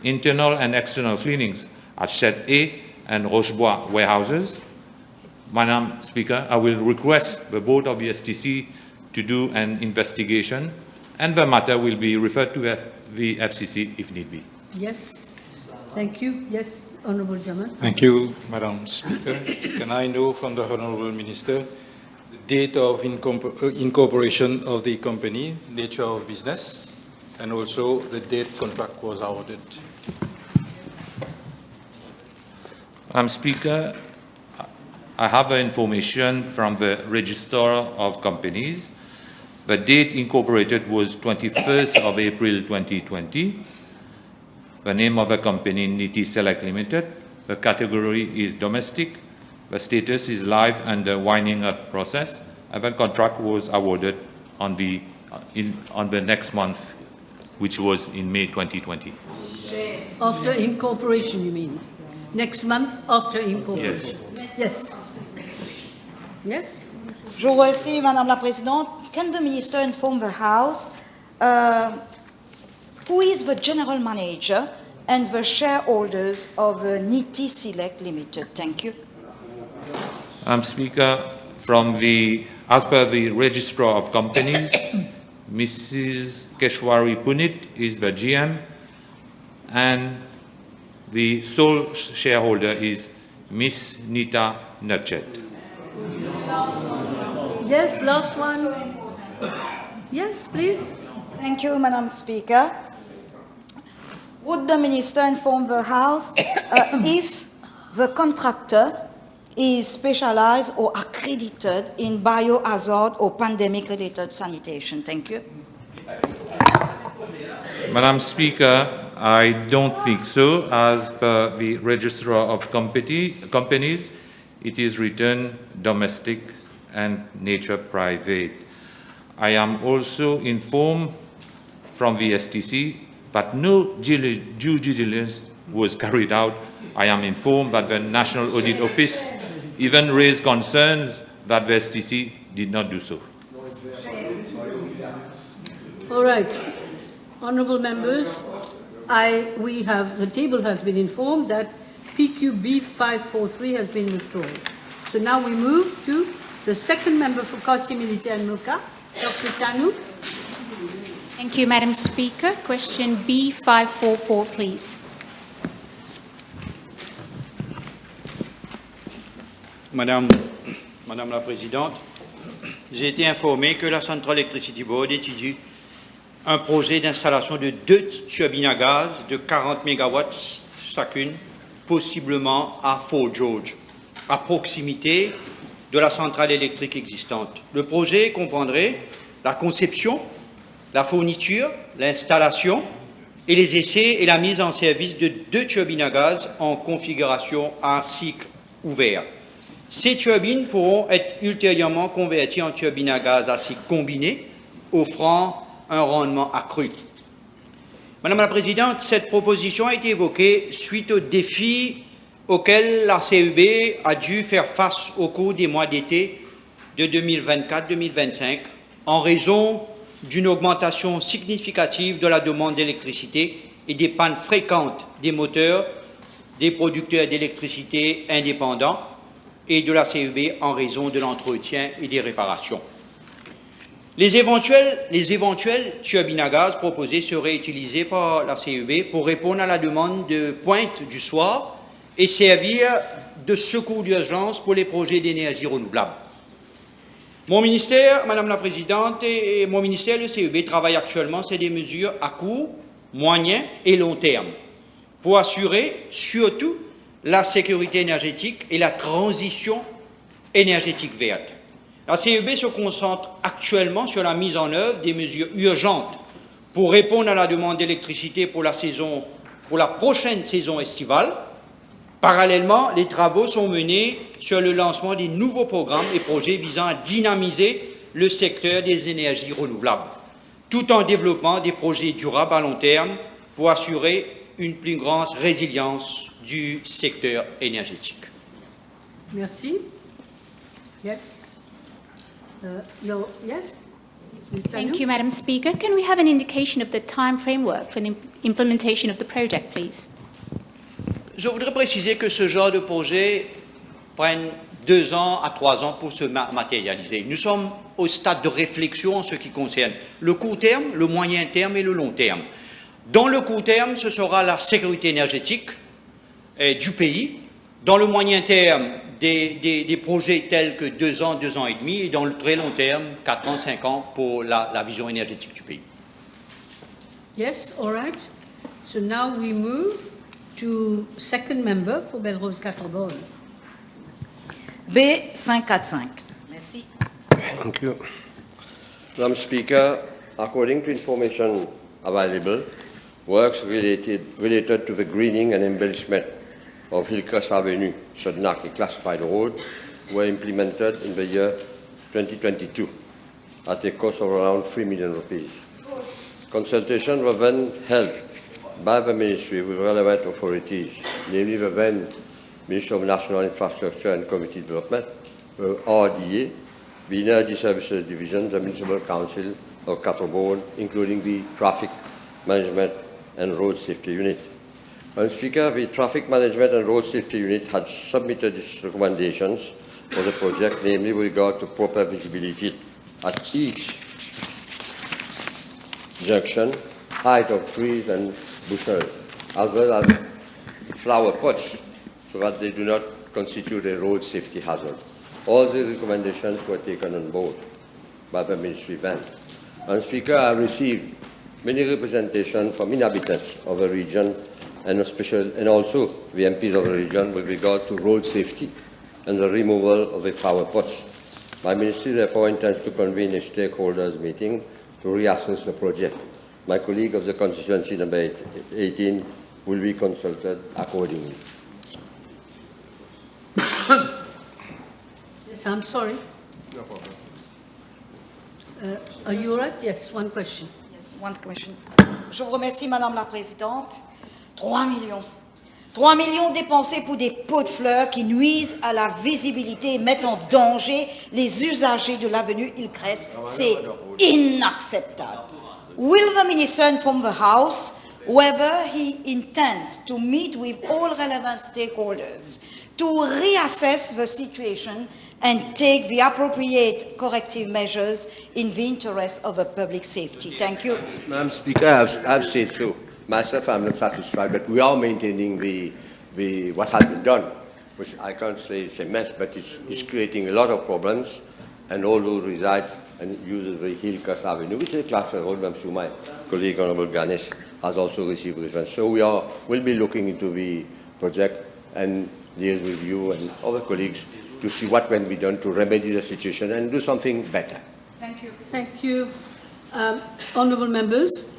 internal and external cleanings at Shed A and Rochebois warehouses. Madam Speaker, I will request the board of the STC to do an investigation, and the matter will be referred to the FCC if need be. Yes. Thank you. Yes, Honourable German. Thank you, Madam Speaker. Can I know from the Honourable Minister the date of incorporation of the company, nature of business, and also the date contract was awarded? Madam Speaker, I have the information from the Registrar of Companies. The date incorporated was 21st of April 2020. The name of the company, Niti Select Limited. The category is domestic. The status is live under winding up process. And the contract was awarded on the next month, which was in May 2020. After incorporation, you mean? Next month after incorporation? Yes. Yes? Je vous remercie, Madame la Présidente. Can the Minister inform the House who is the General Manager and the shareholders of Niti Select Limited? Thank you. Madam Speaker, as per the Registrar of Companies, Mrs. Keshwari Punit is the GM, and the sole shareholder is Miss Nita Nurchet. Yes, last one. Yes, please. Thank you, Madam Speaker. Would the Minister inform the House if the contractor is specialized or accredited in biohazard or pandemic-related sanitation? Thank you. Madam Speaker, I don't think so. As per the Registrar of Companies, it is written domestic and nature private. I am also informed from the STC that no due diligence was carried out. I am informed that the National Audit Office even raised concerns that the STC did not do so. All right. Honourable members, the table has been informed that PQB 543 has been withdrawn. So now we move to the second member for Quartier Militaire and Moka, Dr. Tanu. Thank you, Madam Speaker. Question B544, please. Madame la Présidente, j'ai été informé que la Central Electricity Board étudie un projet d'installation de 2 turbines à gaz de 40 MW chacune, possiblement à Fort George, à proximité de la centrale électrique existante. Le projet comprendrait la conception, la fourniture, l'installation et les essais et la mise en service de 2 turbines à gaz en configuration à cycle ouvert. Ces turbines pourront être ultérieurement converties en turbines à gaz à cycle combiné, offrant un rendement accru. Madame la Présidente, cette proposition a été évoquée suite aux défis auxquels la CEB a dû faire face au cours des mois d'été de 2024-2025 en raison d'une augmentation significative de la demande d'électricité et des pannes fréquentes des moteurs des producteurs d'électricité indépendants et de la CEB en raison de l'entretien et des réparations. Les éventuelles turbines à gaz proposées seraient utilisées par la CEB pour répondre à la demande de pointe du soir et servir de secours d'urgence pour les projets d'énergie renouvelable. Mon ministère, Madame la Présidente, et mon ministère, le CEB, travaillent actuellement sur des mesures à court, moyen et long terme pour assurer surtout la sécurité énergétique et la transition énergétique verte. La CEB se concentre actuellement sur la mise en œuvre des mesures urgentes pour répondre à la demande d'électricité pour la prochaine saison estivale. Parallèlement, les travaux sont menés sur le lancement des nouveaux programmes et projets visant à dynamiser le secteur des énergies renouvelables, tout en développant des projets durables à long terme pour assurer une plus grande résilience du secteur énergétique. Merci. Yes. No, yes. Thank you, Madam Speaker. Can we have an indication of the time framework for the implementation of the project, please? Je voudrais préciser que ce genre de projet prenne 2 ans à 3 ans pour se matérialiser. Nous sommes au stade de réflexion en ce qui concerne le court terme, le moyen terme et le long terme. Dans le court terme, ce sera la sécurité énergétique du pays. Dans le moyen terme, des projets tels que 2 ans, 2 ans et demi, et dans le très long terme, 4 ans, 5 ans pour la vision énergétique du pays. Yes, all right. So now we move to second member for Belrose Quatre Bornes. B545. Merci. Thank you. Madam Speaker, according to information available, works related to the greening and embellishment of Hillcrest Avenue, Sudnaki classified road, were implemented in the year 2022 at a cost of around 3 million rupees. Consultations were then held by the Ministry with relevant authorities, namely the then Minister of National Infrastructure and Community Development, the RDA, the Energy Services Division, the Municipal Council of Quatre Bornes, including the Traffic Management and Road Safety Unit. Madam Speaker, the Traffic Management and Road Safety Unit had submitted its recommendations for the project, namely with regard to proper visibility at each junction, height of trees and bushes, as well as flower pots, so that they do not constitute a road safety hazard. All the recommendations were taken on board by the Ministry then. Madam Speaker, I received many representations from inhabitants of the region and also the MPs of the region with regard to road safety and the removal of the flower pots. My Ministry therefore intends to convene a stakeholders meeting to reassess the project. My colleague of the constituency number 18 will be consulted accordingly. Yes, I'm sorry. No problem. Are you all right? Yes, one question. Yes, one question. Je vous remercie, Madame la Présidente. 3 millions. 3 millions dépensés pour des pots de fleurs qui nuisent à la visibilité et mettent en danger les usagers de l'avenue Hillcrest. C'est inacceptable. Will the Minister inform the House whether he intends to meet with all relevant stakeholders to reassess the situation and take the appropriate corrective measures in the interest of the public safety? Thank you. Madam Speaker, I've said so. Myself, I'm not satisfied, but we are maintaining what has been done, which I can't say it's a mess, but it's creating a lot of problems, and all those reside and use the Hillcrest Avenue, which is a class road. I'm sure my colleague Honorable Ganesh has also received response. So we'll be looking into the project and liaise with you and other colleagues to see what can be done to remedy the situation and do something better. Thank you. Thank you. Honourable members,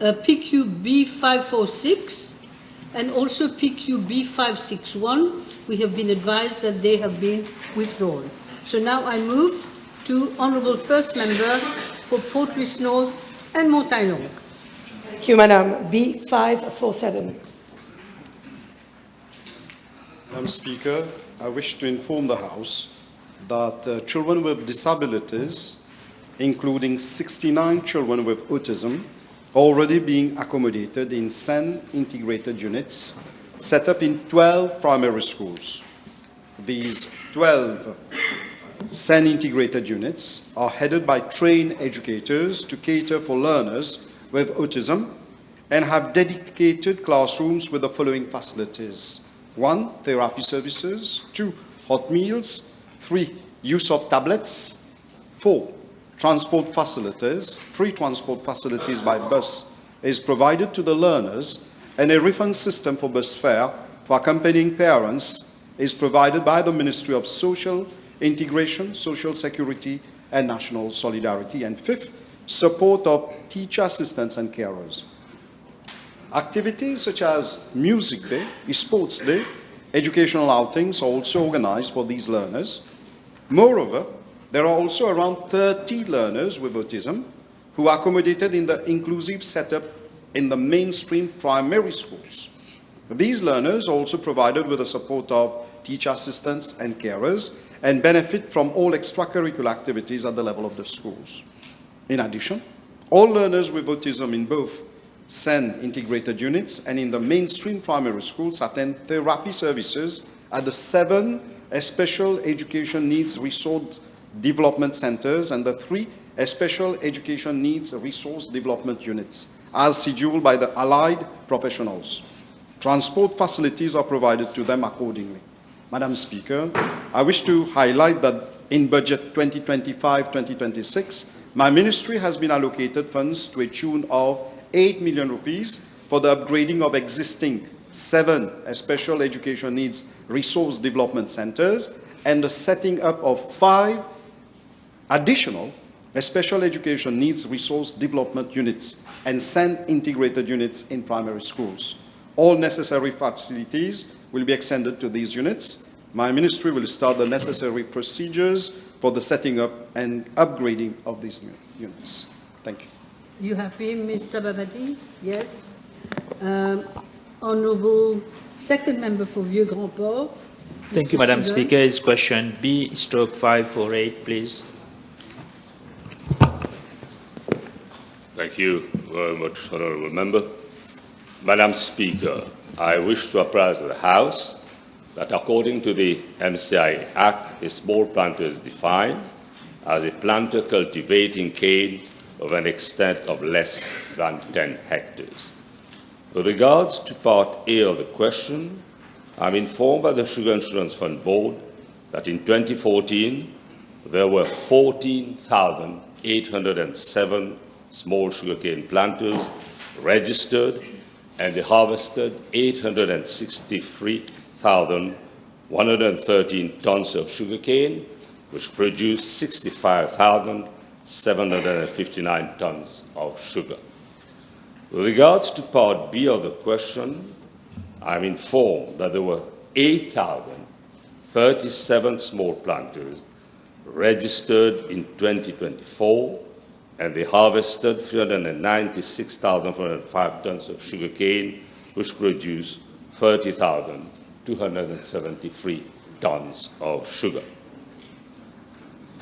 PQB 546 and also PQB 561, we have been advised that they have been withdrawn. So now I move to Honourable First Member for Port Louis North and Montagnard. Thank you, Madam. B547. Madam Speaker, I wish to inform the House that children with disabilities, including 69 children with autism, are already being accommodated in 10 integrated units set up in 12 primary schools. These 12 10 integrated units are headed by trained educators to cater for learners with autism and have dedicated classrooms with the following facilities: 1, therapy services; 2, hot meals; 3, use of tablets; 4, transport facilities. Free transport facilities by bus is provided to the learners, and a refund system for bus fare for accompanying parents is provided by the Ministry of Social Integration, Social Security, and National Solidarity. And 5th, support of teacher assistants and carers. Activities such as Music Day, Sports Day, educational outings are also organized for these learners. Moreover, there are also around 30 learners with autism who are accommodated in the inclusive setup in the mainstream primary schools. These learners are also provided with the support of teacher assistants and carers and benefit from all extracurricular activities at the level of the schools. In addition, all learners with autism in both SEN integrated units and in the mainstream primary schools attend therapy services at the 7 special education needs resource development centers and the 3 special education needs resource development units, as scheduled by the allied professionals. Transport facilities are provided to them accordingly. Madam Speaker, I wish to highlight that in budget 2025-2026, my ministry has been allocated funds to a tune of 8 million rupees for the upgrading of existing 7 special education needs resource development centers and the setting up of 5 additional special education needs resource development units and 10 integrated units in primary schools. All necessary facilities will be extended to these units. My ministry will start the necessary procedures for the setting up and upgrading of these new units. Thank you. You happy, Ms. Sababati? Yes. Honourable second member for Vieux-Grand-Port. Thank you, Madam Speaker. It's question B/548, please. Thank you very much, Honourable Member. Madam Speaker, I wish to apprise the House that according to the MCI Act, a small planter is defined as a planter cultivating cane of an extent of less than 10 hectares. With regards to Part A of the question, I'm informed by the Sugar Insurance Fund Board that in 2014, there were 14,807 small sugarcane planters registered, and they harvested 863,113 tons of sugarcane, which produced 65,759 tons of sugar. With regards to Part B of the question, I'm informed that there were 8,037 small planters registered in 2024, and they harvested 396,405 tons of sugarcane, which produced 30,273 tons of sugar.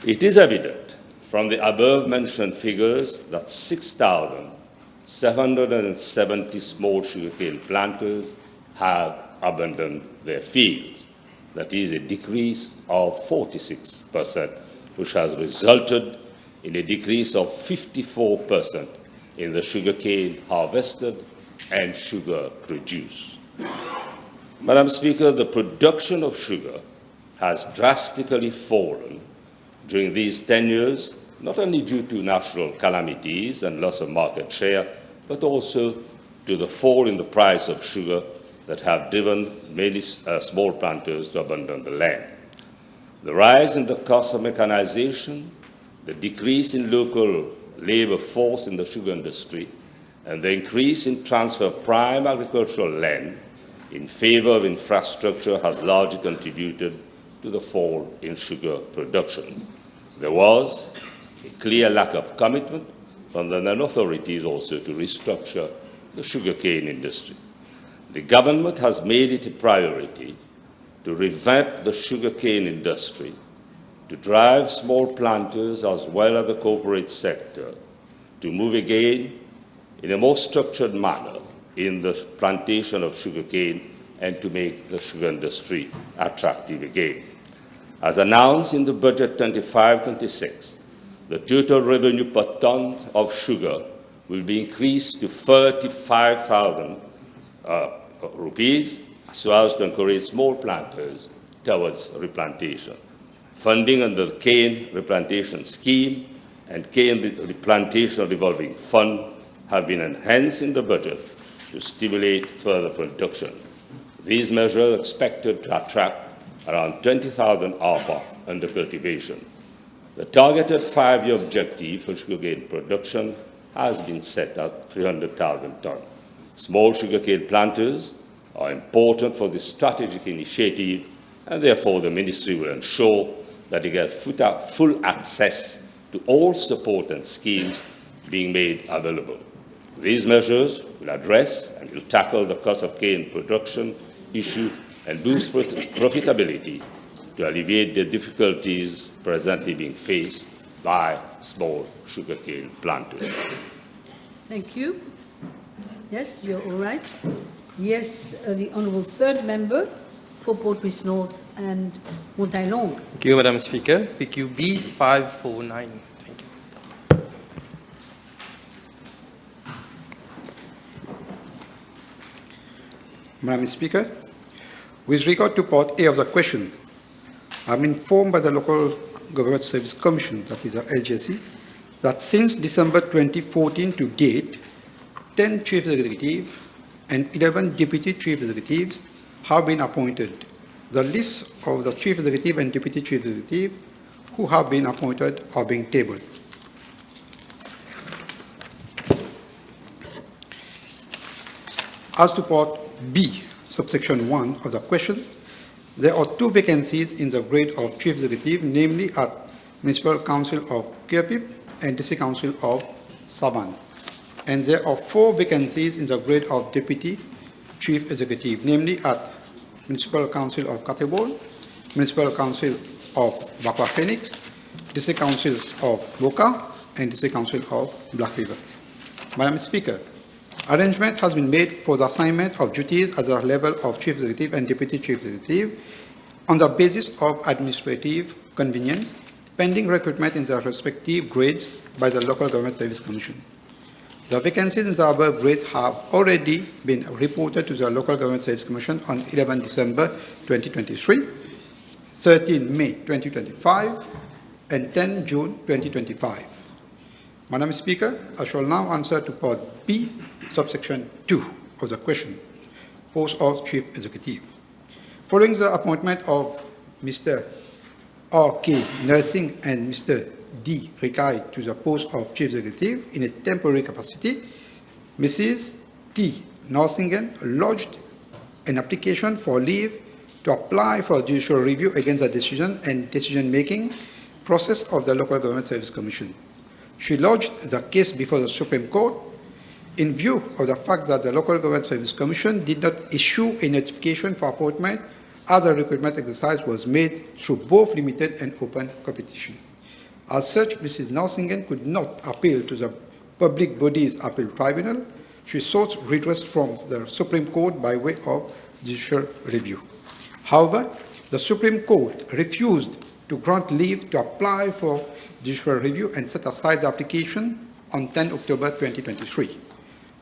It is evident from the above-mentioned figures that 6,770 small sugarcane planters have abandoned their fields. That is a decrease of 46%, which has resulted in a decrease of 54% in the sugarcane harvested and sugar produced. Madam Speaker, the production of sugar has drastically fallen during these 10 years, not only due to natural calamities and loss of market share, but also to the fall in the price of sugar that have driven many small planters to abandon the land. The rise in the cost of mechanization, the decrease in local labor force in the sugar industry, and the increase in transfer of prime agricultural land in favor of infrastructure has largely contributed to the fall in sugar production. There was a clear lack of commitment from the non-authorities also to restructure the sugarcane industry. The government has made it a priority to revamp the sugarcane industry, to drive small planters as well as the corporate sector to move again in a more structured manner in the plantation of sugarcane and to make the sugar industry attractive again. As announced in the budget 25-26, the total revenue per ton of sugar will be increased to 35,000 rupees so as to encourage small planters towards replantation. Funding under the cane replantation scheme and cane replantation revolving fund have been enhanced in the budget to stimulate further production. These measures are expected to attract around 20,000 ARPA under cultivation. The targeted 5-year objective for sugarcane production has been set at 300,000 tons. Small sugarcane planters are important for this strategic initiative, and therefore the Ministry will ensure that they get full access to all support and schemes being made available. These measures will address and will tackle the cost of cane production issue and boost profitability to alleviate the difficulties presently being faced by small sugarcane planters. Thank you. Yes, you're all right. Yes, the Honourable Third Member for Port-Louis North and Montaillon. Thank you, Madam Speaker. PQB 549. Thank you. Madam Speaker, with regard to Part A of the question, I'm informed by the Local Government Service Commission, that is the LGSC, that since December 2014 to date, 10 chief executives and 11 deputy chief executives have been appointed. The list of the chief executive and deputy chief executive who have been appointed are being tabled. As to Part B, subsection 1 of the question, there are 2 vacancies in the grade of chief executive, namely at Municipal Council of Kirpip and District Council of Saban. And there are 4 vacancies in the grade of deputy chief executive, namely at Municipal Council of Quatre Bornes, Municipal Council of Bakwa Phoenix, District Council of Boca, and District Council of Black River. Madam Speaker, arrangement has been made for the assignment of duties at the level of chief executive and deputy chief executive on the basis of administrative convenience, pending recruitment in the respective grades by the Local Government Service Commission. The vacancies in the above grades have already been reported to the Local Government Service Commission on 11 December 2023, 13 May 2025, and 10 June 2025. Madam Speaker, I shall now answer to Part B, subsection 2 of the question, post of Chief Executive. Following the appointment of Mr. R.K. Nursing and Mr. D. Rikai to the post of Chief Executive in a temporary capacity, Mrs. T. Norsingen lodged an application for leave to apply for a judicial review against the decision and decision-making process of the Local Government Service Commission. She lodged the case before the Supreme Court in view of the fact that the Local Government Service Commission did not issue a notification for appointment as the recruitment exercise was made through both limited and open competition. As such, Mrs. Norsingen could not appeal to the Public Bodies Appeal Tribunal. She sought redress from the Supreme Court by way of judicial review. However, the Supreme Court refused to grant leave to apply for judicial review and set aside the application on 10 October 2023.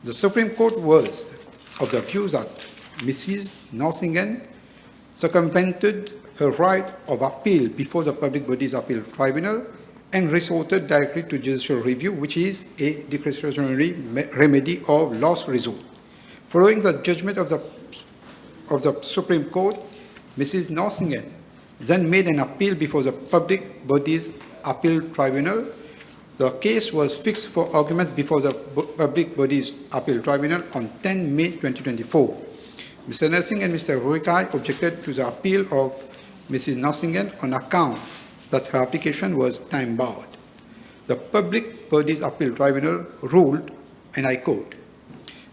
The Supreme Court was of the view that Mrs. Norsingen circumvented her right of appeal before the Public Bodies Appeal Tribunal and resorted directly to judicial review, which is a discretionary remedy of last resort. Following the judgment of the Supreme Court, Mrs. Norsingen then made an appeal before the Public Bodies Appeal Tribunal. The case was fixed for argument before the Public Bodies Appeal Tribunal on 10 May 2024. Mr. Nursing and Mr. Rikai objected to the appeal of Mrs. Norsingen on account that her application was time-barred. The Public Bodies Appeal Tribunal ruled, and I quote,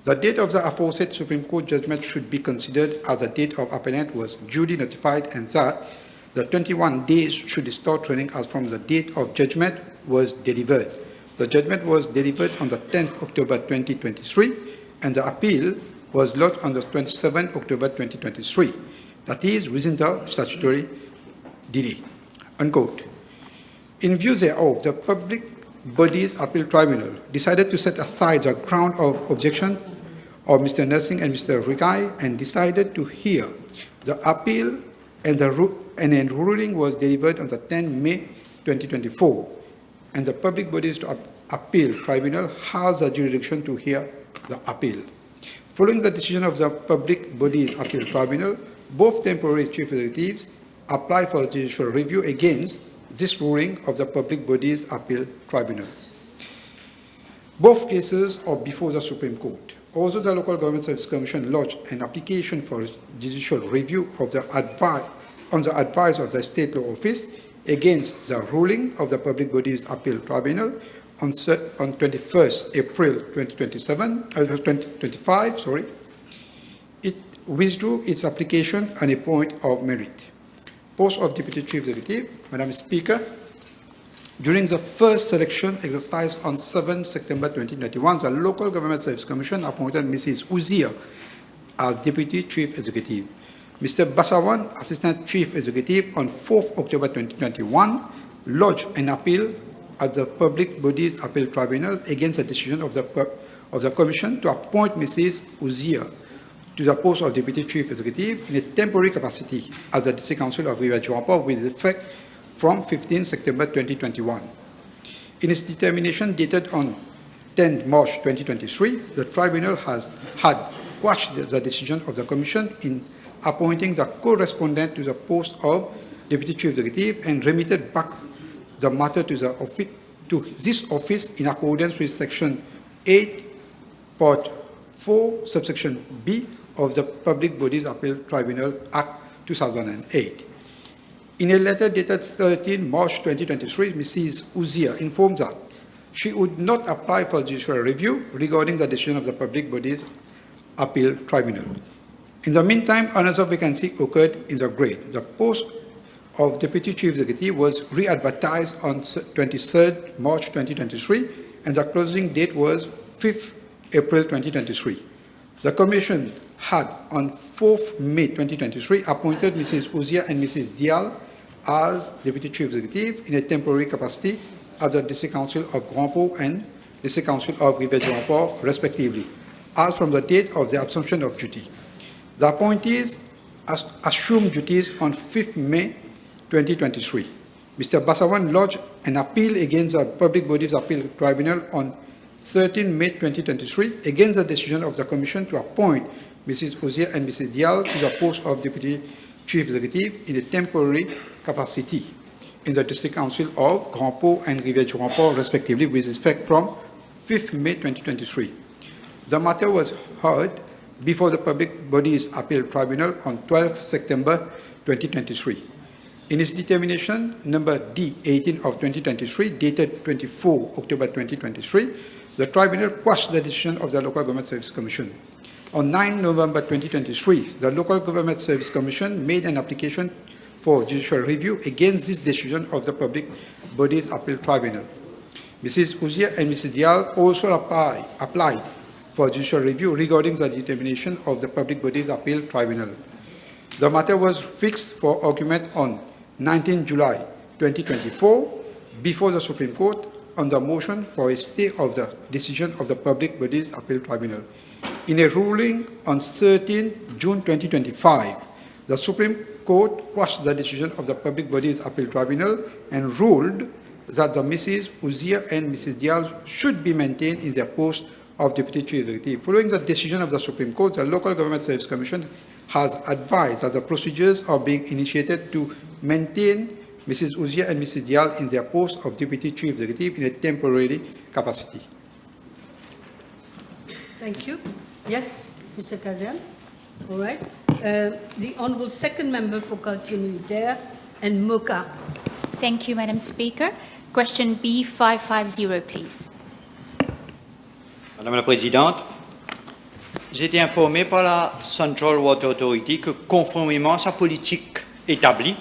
The date of the aforesaid Supreme Court judgment should be considered as the date of appellant was duly notified, and that the 21 days should start running as from the date of judgment was delivered. The judgment was delivered on the 10th October 2023, and the appeal was lodged on the 27th October 2023. That is within the statutory delay. Unquote. In view thereof, the Public Bodies Appeal Tribunal decided to set aside the ground of objection of Mr. Nursing and Mr. Rigai and decided to hear the appeal, and a ruling was delivered on the 10th May 2024. And the Public Bodies Appeal Tribunal has the jurisdiction to hear the appeal. Following the decision of the Public Bodies Appeal Tribunal, both temporary chief executives apply for judicial review against this ruling of the Public Bodies Appeal Tribunal. Both cases are before the Supreme Court. Also, the Local Government Service Commission lodged an application for judicial review of the on the advice of the State Law Office against the ruling of the Public Bodies Appeal Tribunal on 21st April 2025. It withdrew its application on a point of merit. Post of Deputy Chief Executive, Madam Speaker, during the first selection exercise on 7 September 2021, the Local Government Service Commission appointed Mrs. Uzia as Deputy Chief Executive. Mr. Basawan, Assistant Chief Executive, on 4th October 2021, lodged an appeal at the Public Bodies Appeal Tribunal against the decision of the Commission to appoint Mrs. Uzia to the post of Deputy Chief Executive in a temporary capacity as the District Council of Rivière-du-Remport with effect from 15 September 2021. In its determination dated on 10 March 2023, the Tribunal had quashed the decision of the Commission in appointing the correspondent to the post of Deputy Chief Executive and remitted back the matter to this office in accordance with Section 8, Part 4, Subsection B of the Public Bodies Appeal Tribunal Act 2008. In a letter dated 13 March 2023, Mrs. Uzia informed that she would not apply for judicial review regarding the decision of the Public Bodies Appeal Tribunal. In the meantime, another vacancy occurred in the grade. The post of Deputy Chief Executive was re-advertised on 23rd March 2023, and the closing date was 5th April 2023. The Commission had, on 4th May 2023, appointed Mrs. Uzia and Mrs. Dial as Deputy Chief Executive in a temporary capacity at the District Council of Grandport and District Council of Rivière-du-Remport, respectively, as from the date of the assumption of duty. The appointees assumed duties on 5th May 2023. Mr. Basawan lodged an appeal against the Public Bodies Appeal Tribunal on 13 May 2023 against the decision of the Commission to appoint Mrs. Uzia and Mrs. Dial to the post of Deputy Chief Executive in a temporary capacity in the District Council of Grandport and Rivière-du-Remport, respectively, with effect from 5th May 2023. The matter was heard before the Public Bodies Appeal Tribunal on 12 September 2023. In its determination number D18 of 2023, dated 24 October 2023, the Tribunal quashed the decision of the Local Government Service Commission. On 9 November 2023, the Local Government Service Commission made an application for judicial review against this decision of the Public Bodies Appeal Tribunal. Mrs. Uzia and Mrs. Dial also applied for judicial review regarding the determination of the Public Bodies Appeal Tribunal. The matter was fixed for argument on 19 July 2024 before the Supreme Court on the motion for a stay of the decision of the Public Bodies Appeal Tribunal. In a ruling on 13 June 2025, the Supreme Court quashed the decision of the Public Bodies Appeal Tribunal and ruled that the Mrs. Uzia and Mrs. Dial should be maintained in their post of Deputy Chief Executive. Following the decision of the Supreme Court, the Local Government Service Commission has advised that the procedures are being initiated to maintain Mrs. Uzia and Mrs. Dial in their post of Deputy Chief Executive in a temporary capacity. Thank you. Yes, Mr. Kazel. All right. The Honourable Second Member for Quartier Militaire and Moka. Thank you, Madam Speaker. Question B550, please. Madame la Présidente, j'ai été informé par la Central Water Authority que, conformément à sa politique établie,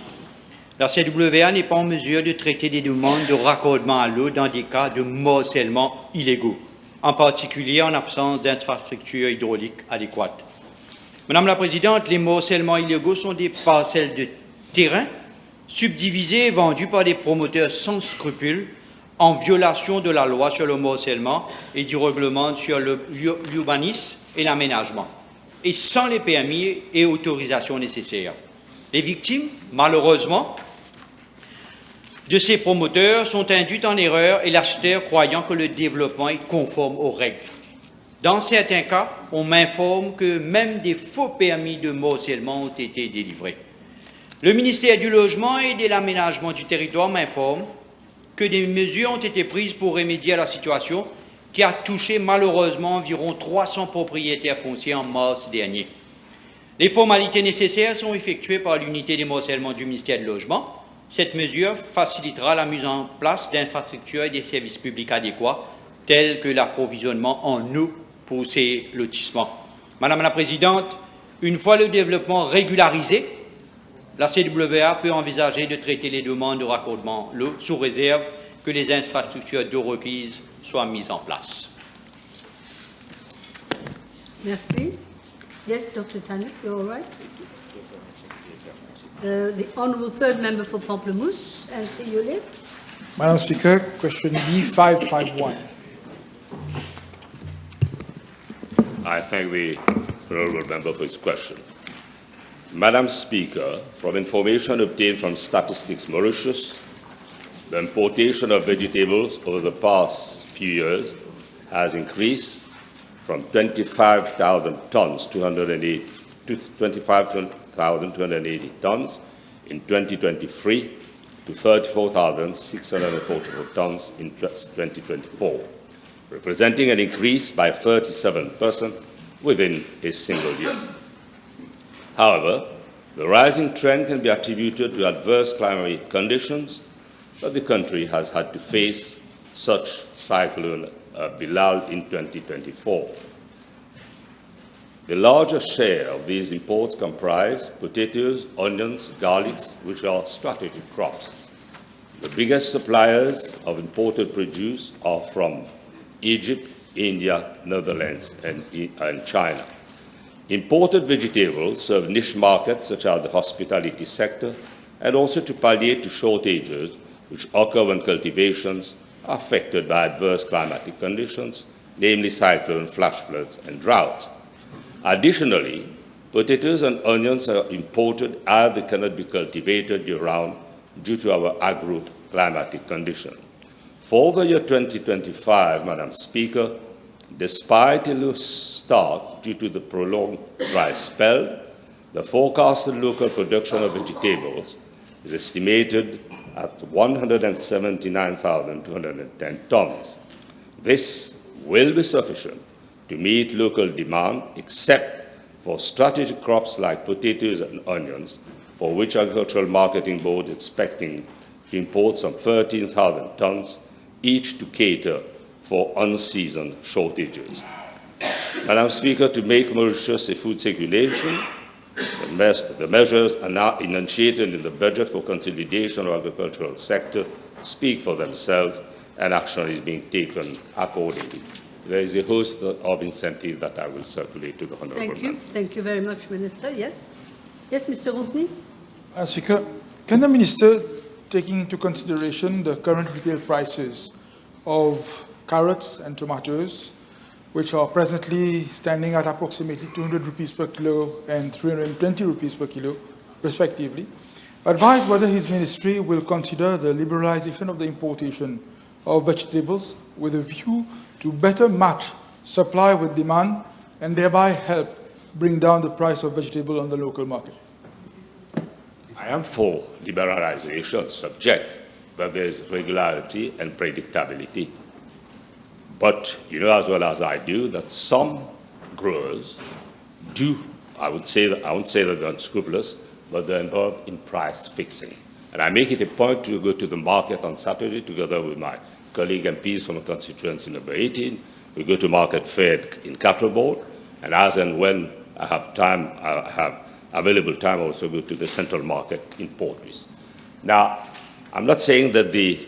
la CWA n'est pas en mesure de traiter des demandes de raccordement à l'eau dans des cas de morcellement illégaux, en particulier en absence d'infrastructures hydrauliques adéquates. Madame la Présidente, les morcellements illégaux sont des parcelles de terrain subdivisées et vendues par des promoteurs sans scrupules en violation de la loi sur le morcellement et du règlement sur l'urbanisme et l'aménagement, et sans les permis et autorisations nécessaires. Les victimes, malheureusement, de ces promoteurs sont induites en erreur et l'acheteur croyant que le développement est conforme aux règles. Dans certains cas, on m'informe que même des faux permis de morcellement ont été délivrés. Le ministère du Logement et de l'Aménagement du territoire m'informe que des mesures ont été prises pour remédier à la situation qui a touché malheureusement environ 300 propriétaires fonciers en mars dernier. Les formalités nécessaires sont effectuées par l'unité des morcellements du ministère du Logement. Cette mesure facilitera la mise en place d'infrastructures et des services publics adéquats, tels que l'approvisionnement en eau pour ces lotissements. Madame la Présidente, une fois le développement régularisé, la CWA peut envisager de traiter les demandes de raccordement l'eau sous réserve que les infrastructures d'eau requises soient mises en place. Merci. Yes, Dr. Tanner, you're all right. The Honourable Third Member for Pamplemousse, and Yole. Madam Speaker, question B551. I thank the honourable member for his question. Madam Speaker, from information obtained from Statistics Mauritius, the importation of vegetables over the past few years has increased from 25,000 tons, 25,280 tons in 2023 to 34,644 tons in 2024, representing an increase by 37% within a single year. However, the rising trend can be attributed to adverse climate conditions that the country has had to face, such Cyclone Bilal in 2024. The larger share of these imports comprise potatoes, onions, garlics, which are strategic crops. The biggest suppliers of imported produce are from Egypt, India, Netherlands, and China. Imported vegetables serve niche markets such as the hospitality sector, and also to palliate to shortages which occur when cultivations are affected by adverse climatic conditions, namely cyclone, flash floods, and drought. Additionally, potatoes and onions are imported as they cannot be cultivated year-round due to our agro-climatic conditions. For the year 2025, Madam Speaker, despite a low start due to the prolonged dry spell, the forecasted local production of vegetables is estimated at 179,210 tons. This will be sufficient to meet local demand, except for strategic crops like potatoes and onions, for which Agricultural Marketing Board is expecting to import some 13,000 tons, each to cater for unseasoned shortages. Madam Speaker, to make Mauritius a food circulation, the measures are now enunciated in the budget for consolidation of the agricultural sector speak for themselves, and action is being taken accordingly. There is a host of incentives that I will circulate to the Honourable Thank you. Member. Thank you very much, Minister. Yes? Yes, Mr. Roupni? Madam Speaker, can the Minister, taking into consideration the current retail prices of carrots and tomatoes, which are presently standing at approximately 200 rupees per kilo and 320 rupees per kilo, respectively, advise whether his ministry will consider the liberalization of the importation of vegetables with a view to better match supply with demand and thereby help bring down the price of vegetable on the local market. I am for liberalization, subject where there is regularity and predictability. But you know as well as I do that some growers do, I won't say that they're unscrupulous, but they're involved in price fixing. And I make it a point to go to the market on Saturday together with my colleague MPs from constituency number 18. We go to market fair in Quatre Bornes, And as and when I have time, I have available time, also go to the central market in Port-Louis. Now, I'm not saying that the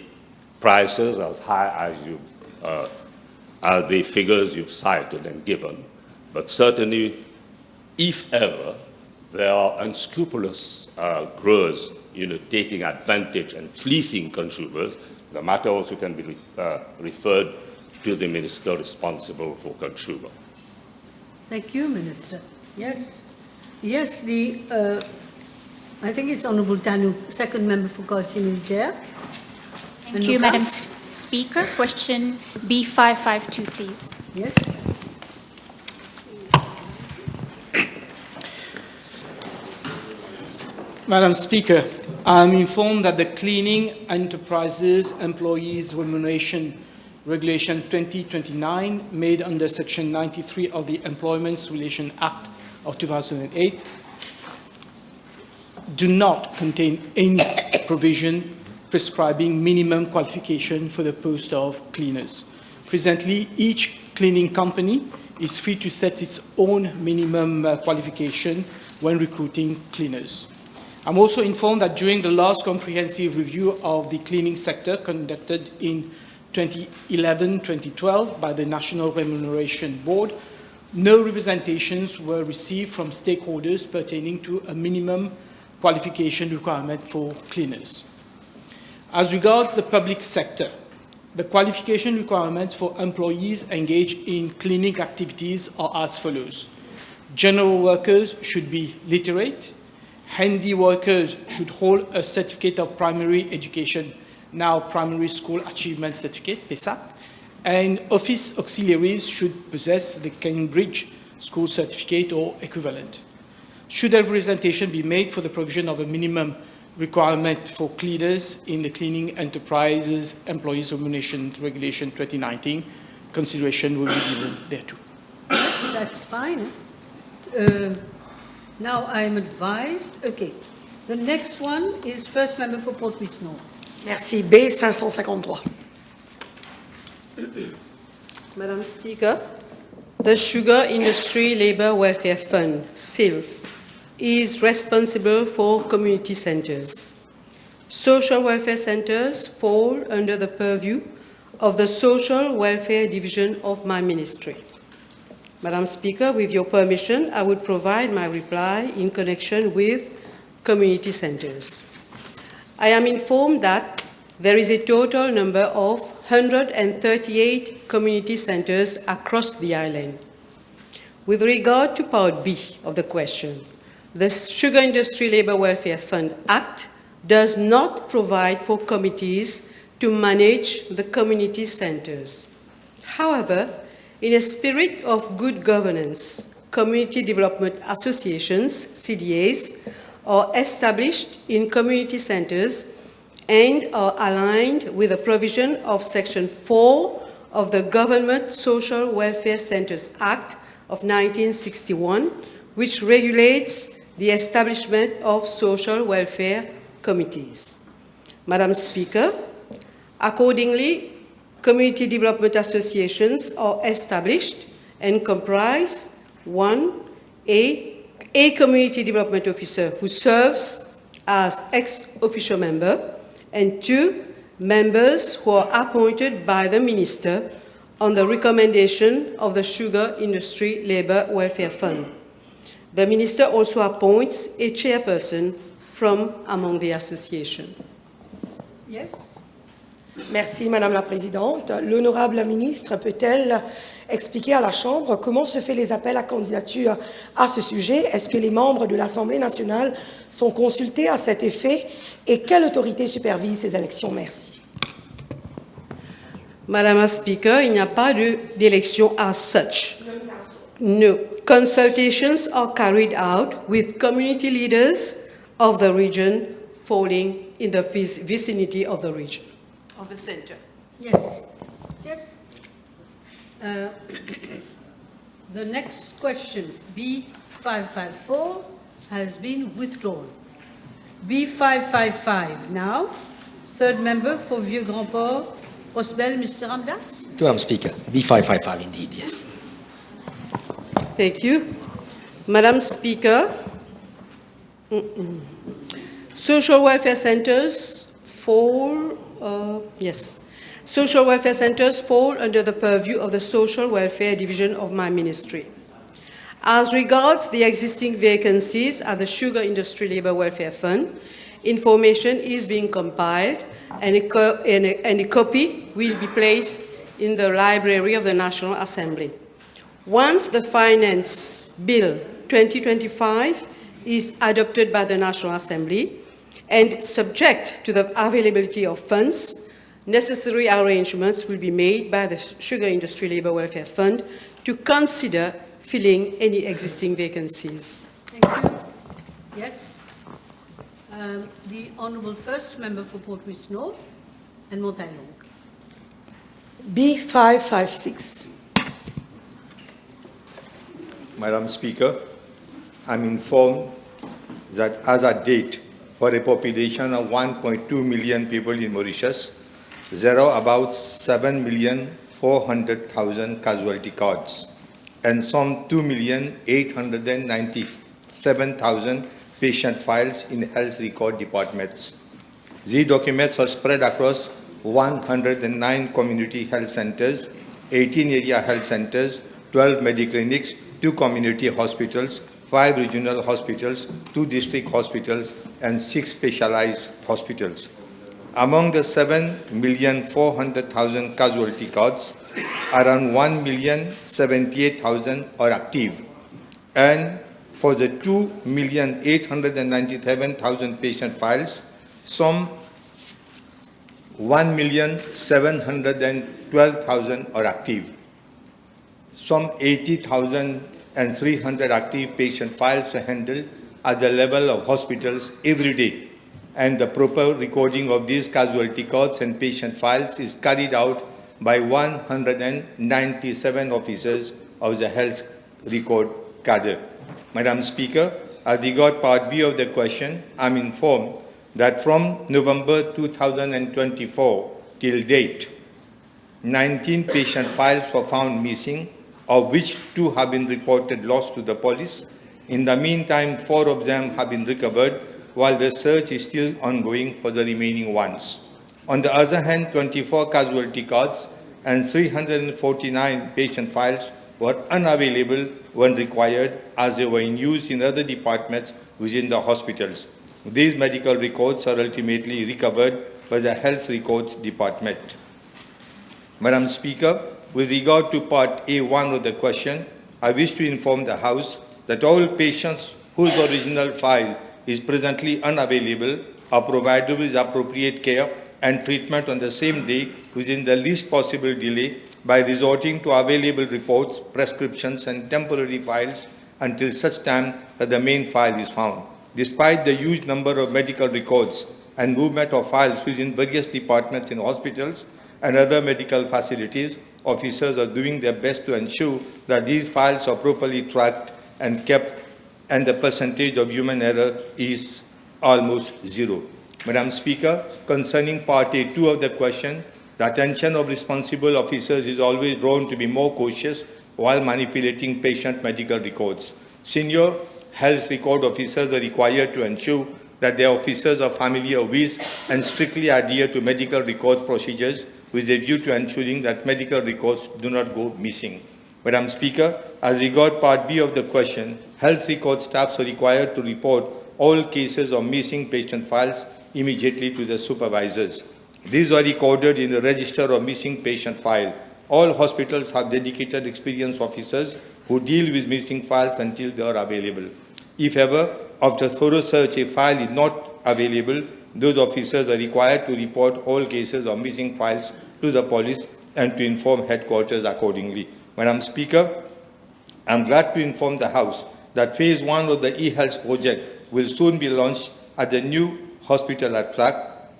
prices as high as the figures you've cited and given, but certainly, if ever there are unscrupulous growers, taking advantage and fleecing consumers, the matter also can be referred to the minister responsible for consumer. Thank you, Minister. Yes. Yes, I think it's Honourable Tanu, second member for Quartier Militaire. Thank you, Madam Speaker. Question B552, please. Yes. Madam Speaker, I am informed that the Cleaning Enterprises Employees Remuneration Regulation 2029, made under Section 93 of the Employment Relations Act of 2008, do not contain any provision prescribing minimum qualification for the post of cleaners. Presently, each cleaning company is free to set its own minimum qualification when recruiting cleaners. I'm also informed that during the last comprehensive review of the cleaning sector conducted in 2011-2012 by the National Remuneration Board, no representations were received from stakeholders pertaining to a minimum qualification requirement for cleaners. As regards the public sector, the qualification requirements for employees engaged in cleaning activities are as follows. General workers should be literate. Handy workers should hold a certificate of primary education, now Primary School Achievement Certificate, PESAC, and office auxiliaries should possess the Cambridge School Certificate or equivalent. Should a representation be made for the provision of a minimum requirement for cleaners in the Cleaning Enterprises Employees Remuneration Regulation 2019, consideration will be given thereto. That's fine. Now I am advised. Okay. The next one is first member for Port-Louis North. Merci. B553. Madam Speaker, the Sugar Industry Labour Welfare Fund, SILF, is responsible for community centres. Social welfare centres fall under the purview of the Social Welfare Division of my ministry. Madam Speaker, with your permission, I would provide my reply in connection with community centres. I am informed that there is a total number of 138 community centres across the island. With regard to Part B of the question, the Sugar Industry Labour Welfare Fund Act does not provide for committees to manage the community centres. However, in a spirit of good governance, community development associations, CDAs, are established in community centres and are aligned with the provision of Section 4 of the Government Social Welfare Centres Act of 1961, which regulates the establishment of social welfare committees. Madam Speaker, accordingly, community development associations are established and comprise 1. A community development officer who serves as ex-officio member, and 2. members who are appointed by the minister on the recommendation of the Sugar Industry Labour Welfare Fund. The minister also appoints a chairperson from among the association. Yes. Merci, Madame la Présidente. L'honorable ministre peut-elle expliquer à la Chambre comment se fait les appels à candidature à ce sujet? Est-ce que les membres de l'Assemblée nationale sont consultés à cet effet? Et quelle autorité supervise ces élections? Merci. Madame la Speaker, il n'y a pas d'élection as such. No. Consultations are carried out with community leaders of the region falling in the vicinity of the region. Of the center. Yes. Yes. The next question, B554, has been withdrawn. B555 now. Third member for Vieux Grand Port, Prosbel, Mr. Ramdas. Madam Speaker, B555 indeed, yes. Thank you. Madam Speaker, social welfare centers fall, social welfare centers fall under the purview of the Social Welfare Division of my ministry. As regards the existing vacancies at the Sugar Industry Labour Welfare Fund, information is being compiled and a copy will be placed in the library of the National Assembly. Once the Finance Bill 2025 is adopted by the National Assembly and subject to the availability of funds, necessary arrangements will be made by the Sugar Industry Labour Welfare Fund to consider filling any existing vacancies. Thank you. Yes. The Honourable First Member for Port Reitz North and Montaillon. B556. Madam Speaker, I'm informed that as at date, for a population of 1.2 million people in Mauritius, there are about 7,400,000 casualty cards and some 2,897,000 patient files in health record departments. These documents are spread across 109 community health centers, 18 area health centers, 12 mediclinics, 2 community hospitals, 5 regional hospitals, 2 district hospitals, and 6 specialized hospitals. Among the 7,400,000 casualty cards, around 1,078,000 are active, and for the 2,897,000 patient files, some 1,712,000 are active. Some 80,300 active patient files are handled at the level of hospitals every day, and the proper recording of these casualty cards and patient files is carried out by 197 officers of the health record cadre. Madam Speaker, as regards Part B of the question, I am informed that from November 2024 till date, 19 patient files were found missing, of which 2 have been reported lost to the police. In the meantime, 4 of them have been recovered, while the search is still ongoing for the remaining ones. On the other hand, 24 casualty cards and 349 patient files were unavailable when required, as they were in use in other departments within the hospitals. These medical records are ultimately recovered by the Health Records Department. Madam Speaker, with regard to Part A1 of the question, I wish to inform the House that all patients whose original file is presently unavailable are provided with appropriate care and treatment on the same day within the least possible delay by resorting to available reports, prescriptions, and temporary files until such time that the main file is found. Despite the huge number of medical records and movement of files within various departments in hospitals and other medical facilities, officers are doing their best to ensure that these files are properly tracked and kept, and the percentage of human error is almost zero. Madam Speaker, concerning Part A2 of the question, the attention of responsible officers is always drawn to be more cautious while manipulating patient medical records. Senior health record officers are required to ensure that their officers are familiar with and strictly adhere to medical record procedures with a view to ensuring that medical records do not go missing. Madam Speaker, as regards Part B of the question, health record staffs are required to report all cases of missing patient files immediately to the supervisors. These are recorded in the register of missing patient file. All hospitals have dedicated experienced officers who deal with missing files until they are available. If ever, after thorough search, a file is not available, those officers are required to report all cases of missing files to the police and to inform headquarters accordingly. Madam Speaker, I am glad to inform the House that Phase 1 of the e-health project will soon be launched at the new hospital at Clerk.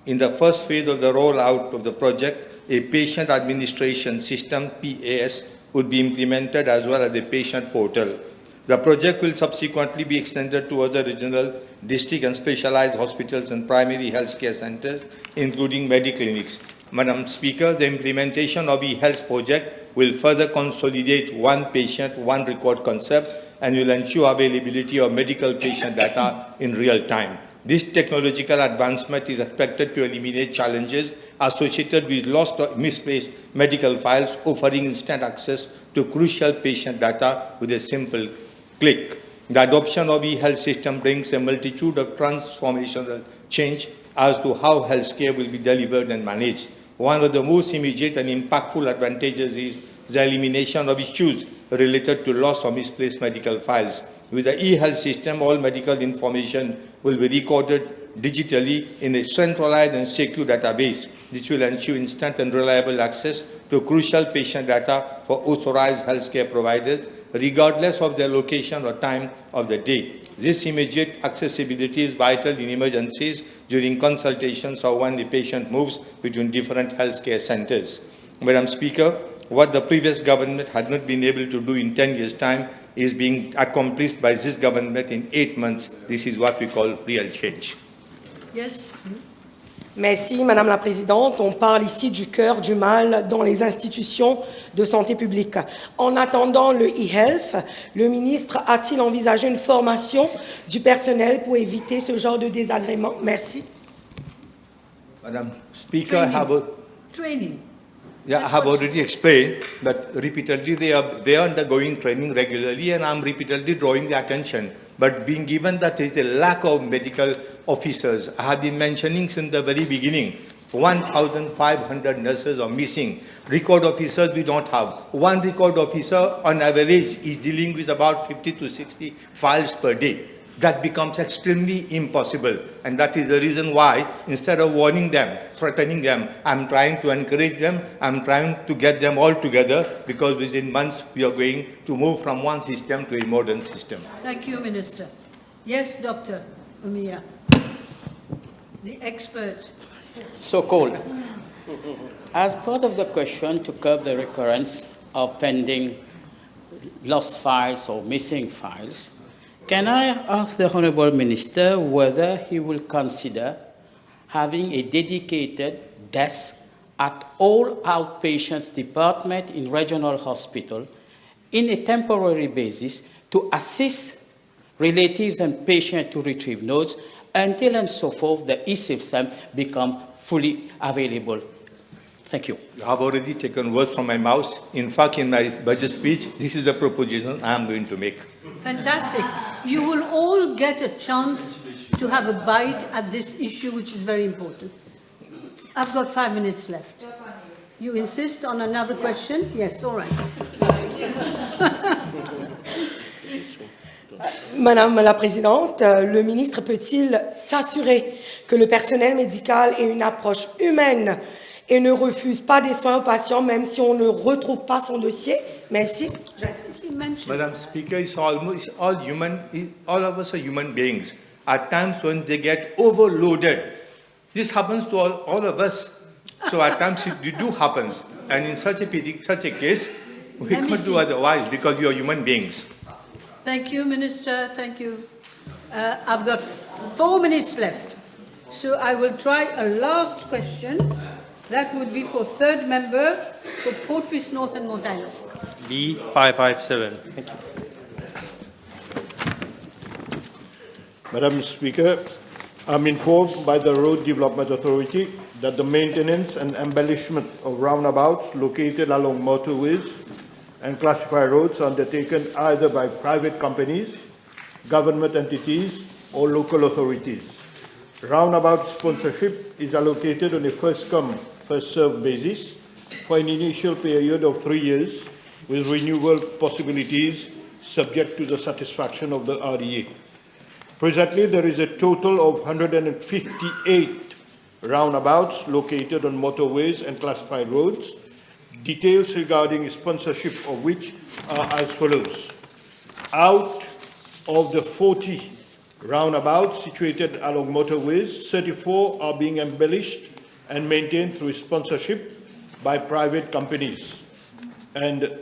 In the first phase of the rollout of the project, a patient administration system, PAS, would be implemented as well as a patient portal. The project will subsequently be extended to other regional, district and specialized hospitals and primary health care centers, including mediclinics. Madam Speaker, the implementation of e-health project will will further consolidate one patient, one record concept and will ensure availability of medical patient data in real time. This technological advancement is expected to eliminate challenges associated with lost or misplaced medical files, offering instant access to crucial patient data with a simple click. The adoption of e-health system brings a multitude of transformational change as to how healthcare will be delivered and managed. One of the most immediate and impactful advantages is the elimination of issues related to lost or misplaced medical files. With the e-health system, all medical information will be recorded digitally in a centralized and secure database. This will ensure instant and reliable access to crucial patient data for authorized healthcare providers, regardless of their location or time of the day. This immediate accessibility is vital in emergencies, during consultations, or when the patient moves between different healthcare centers. Madam Speaker, what the previous government had not been able to do in 10 years' time is being accomplished by this government in 8 months. This is what we call real change. Yes. Merci, Madame la Présidente. On parle ici du cœur du mal dans les institutions de santé publique. En attendant le e-health, le ministre a-t-il envisagé une formation du personnel pour éviter ce genre de désagrément? Merci. Madam Speaker, Training. I have already explained that repeatedly they are undergoing training regularly, and I'm repeatedly drawing the attention. But being given that there is a lack of medical officers, I have been mentioning since the very beginning, 1,500 nurses are missing. Record officers we don't have. One record officer on average is dealing with about 50 to 60 files per day. That becomes extremely impossible, and that is the reason why, instead of warning them, threatening them, I'm trying to encourage them, I'm trying to get them all together, because within months we are going to move from one system to a modern system. Thank you, Minister. Yes, Dr. Umia, the expert. So-called. As part of the question to curb the recurrence of pending lost files or missing files, can I ask the Honourable Minister whether he will consider having a dedicated desk at all outpatients department in regional hospital in a temporary basis to assist relatives and patients to retrieve notes until and so forth the e-system become fully available? Thank you. You have already taken words from my mouth. In fact, in my budget speech, this is the proposition I am going to make. Fantastic. You will all get a chance to have a bite at this issue, which is very important. I've got 5 minutes left. You insist on another question? Yes, all right. Madame la Présidente, le ministre peut-il s'assurer que le personnel médical ait une approche humaine et ne refuse pas des soins aux patients, même si on ne retrouve pas son dossier? Merci. J'insiste. Madam Speaker, it's all human. All of us are human beings. At times when they get overloaded, this happens to all of us. So at times it do happens, and in such a case, we can't do otherwise because we are human beings. Thank you, Minister. Thank you. I've got 4 minutes left, so I will try a last question. That would be for third member for Port-Louis North and Montagne. B557. Thank you. Madam Speaker, I'm informed by the Road Development Authority that the maintenance and embellishment of roundabouts located along motorways and classified roads are undertaken either by private companies, government entities, or local authorities. Roundabout sponsorship is allocated on a first-come, first-served basis for an initial period of 3 years, with renewal possibilities subject to the satisfaction of the RDA. Presently, there is a total of 158 roundabouts located on motorways and classified roads, details regarding sponsorship of which are as follows. Out of the 40 roundabouts situated along motorways, 34 are being embellished and maintained through sponsorship by private companies. And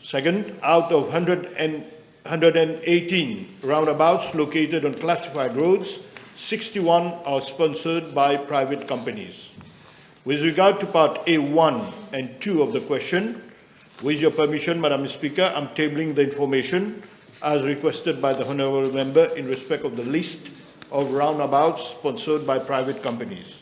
second, out of 118 roundabouts located on classified roads, 61 are sponsored by private companies. With regard to part A1 and 2 of the question, With your permission, Madam Speaker, I'm tabling the information as requested by the Honourable Member in respect of the list of roundabouts sponsored by private companies.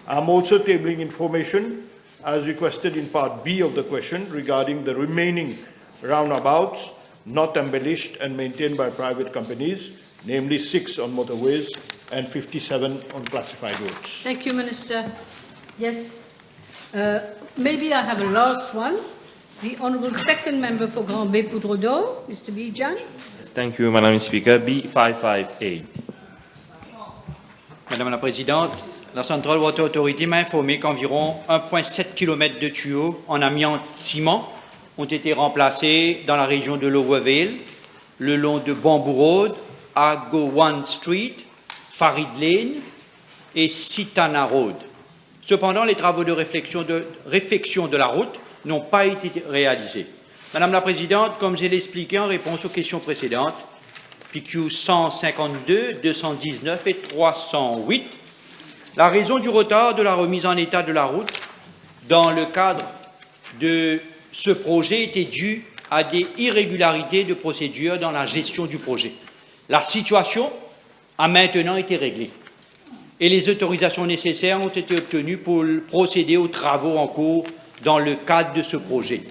I'm also tabling information as requested in Part B of the question regarding the remaining roundabouts not embellished and maintained by private companies, namely 6 on motorways and 57 on classified roads. Thank you, Minister. Yes. Maybe I have a last one. The Honourable Second Member for Grand Bay Poudre d'Or, Mr. Bijan. Yes, thank you, Madam Speaker. B558. Madame la Présidente, la Central Water Authority m'a informé qu'environ 1,7 km de tuyaux en amiante ciment ont été remplacés dans la région de Lowerville, le long de Bamboo Road, Agowan Street, Farid Lane et Sitana Road. Cependant, les travaux de réfection de la route n'ont pas été réalisés. Madame la Présidente, comme je l'ai expliqué en réponse aux questions précédentes, PQ 152, 219 et 308, la raison du retard de la remise en état de la route dans le cadre de ce projet était due à des irrégularités de procédure dans la gestion du projet. La situation a maintenant été réglée et les autorisations nécessaires ont été obtenues pour procéder aux travaux en cours dans le cadre de ce projet.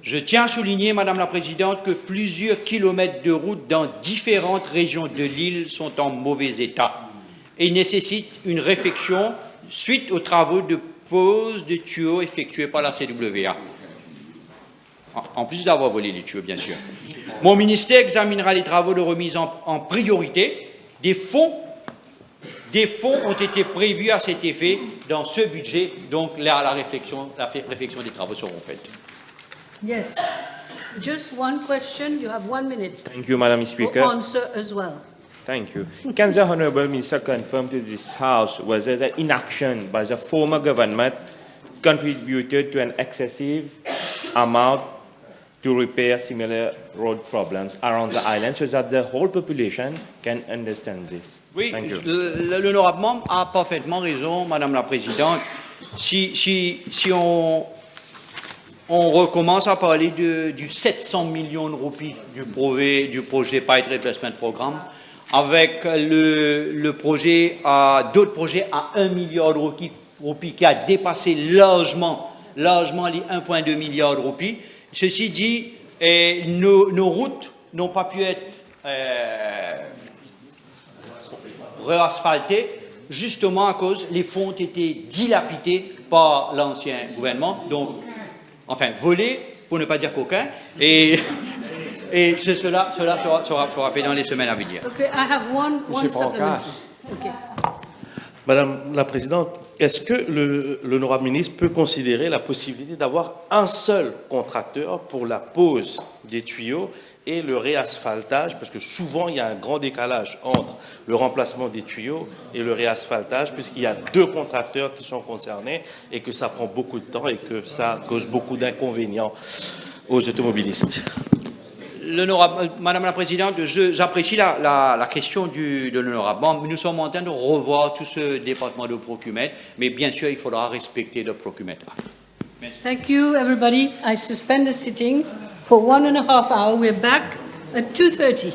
Je tiens à souligner, Madame la Présidente, que plusieurs kilomètres de route dans différentes régions de l'île sont en mauvais état et nécessitent une réfection suite aux travaux de pose de tuyaux effectués par la CWA. En plus d'avoir volé les tuyaux, bien sûr. Mon ministère examinera les travaux de remise en priorité. Des fonds ont été prévus à cet effet dans ce budget, donc la réflexion des travaux seront faites. Yes. Just one question. You have 1 minute. Thank you, Madam Speaker. To answer as well. Thank you. Can the Honourable Minister confirm to this House whether the inaction by the former government contributed to an excessive amount to repair similar road problems around the island so that the whole population can understand this? Oui, l'honorable membre a parfaitement raison, Madame la Présidente. Si on recommence à parler du 700 millions de roupies du projet Pipe Replacement Programme, avec le projet d'autres projets à 1 milliard de roupies qui a dépassé largement les 1,2 milliard de roupies. Ceci dit, nos routes n'ont pas pu être réasphaltées justement à cause les fonds ont été dilapidés par l'ancien gouvernement, donc enfin volés pour ne pas dire coquins, et cela sera fait dans les semaines à venir. Okay, I have one supplementary. Okay. Madame la Présidente, est-ce que l'honorable ministre peut considérer la possibilité d'avoir un seul contracteur pour la pose des tuyaux et le réasphaltage, parce que souvent il y a un grand décalage entre le remplacement des tuyaux et le réasphaltage, puisqu'il y a 2 contracteurs qui sont concernés et que ça prend beaucoup de temps et que ça cause beaucoup d'inconvénients aux automobilistes. Madame la Présidente, j'apprécie la question de l'honorable membre. Nous sommes en train de revoir tout ce département de procurement, mais bien sûr, il faudra respecter le procurement. Thank you, everybody. I suspend the sitting for 1.5 hours. We're back at 2:30.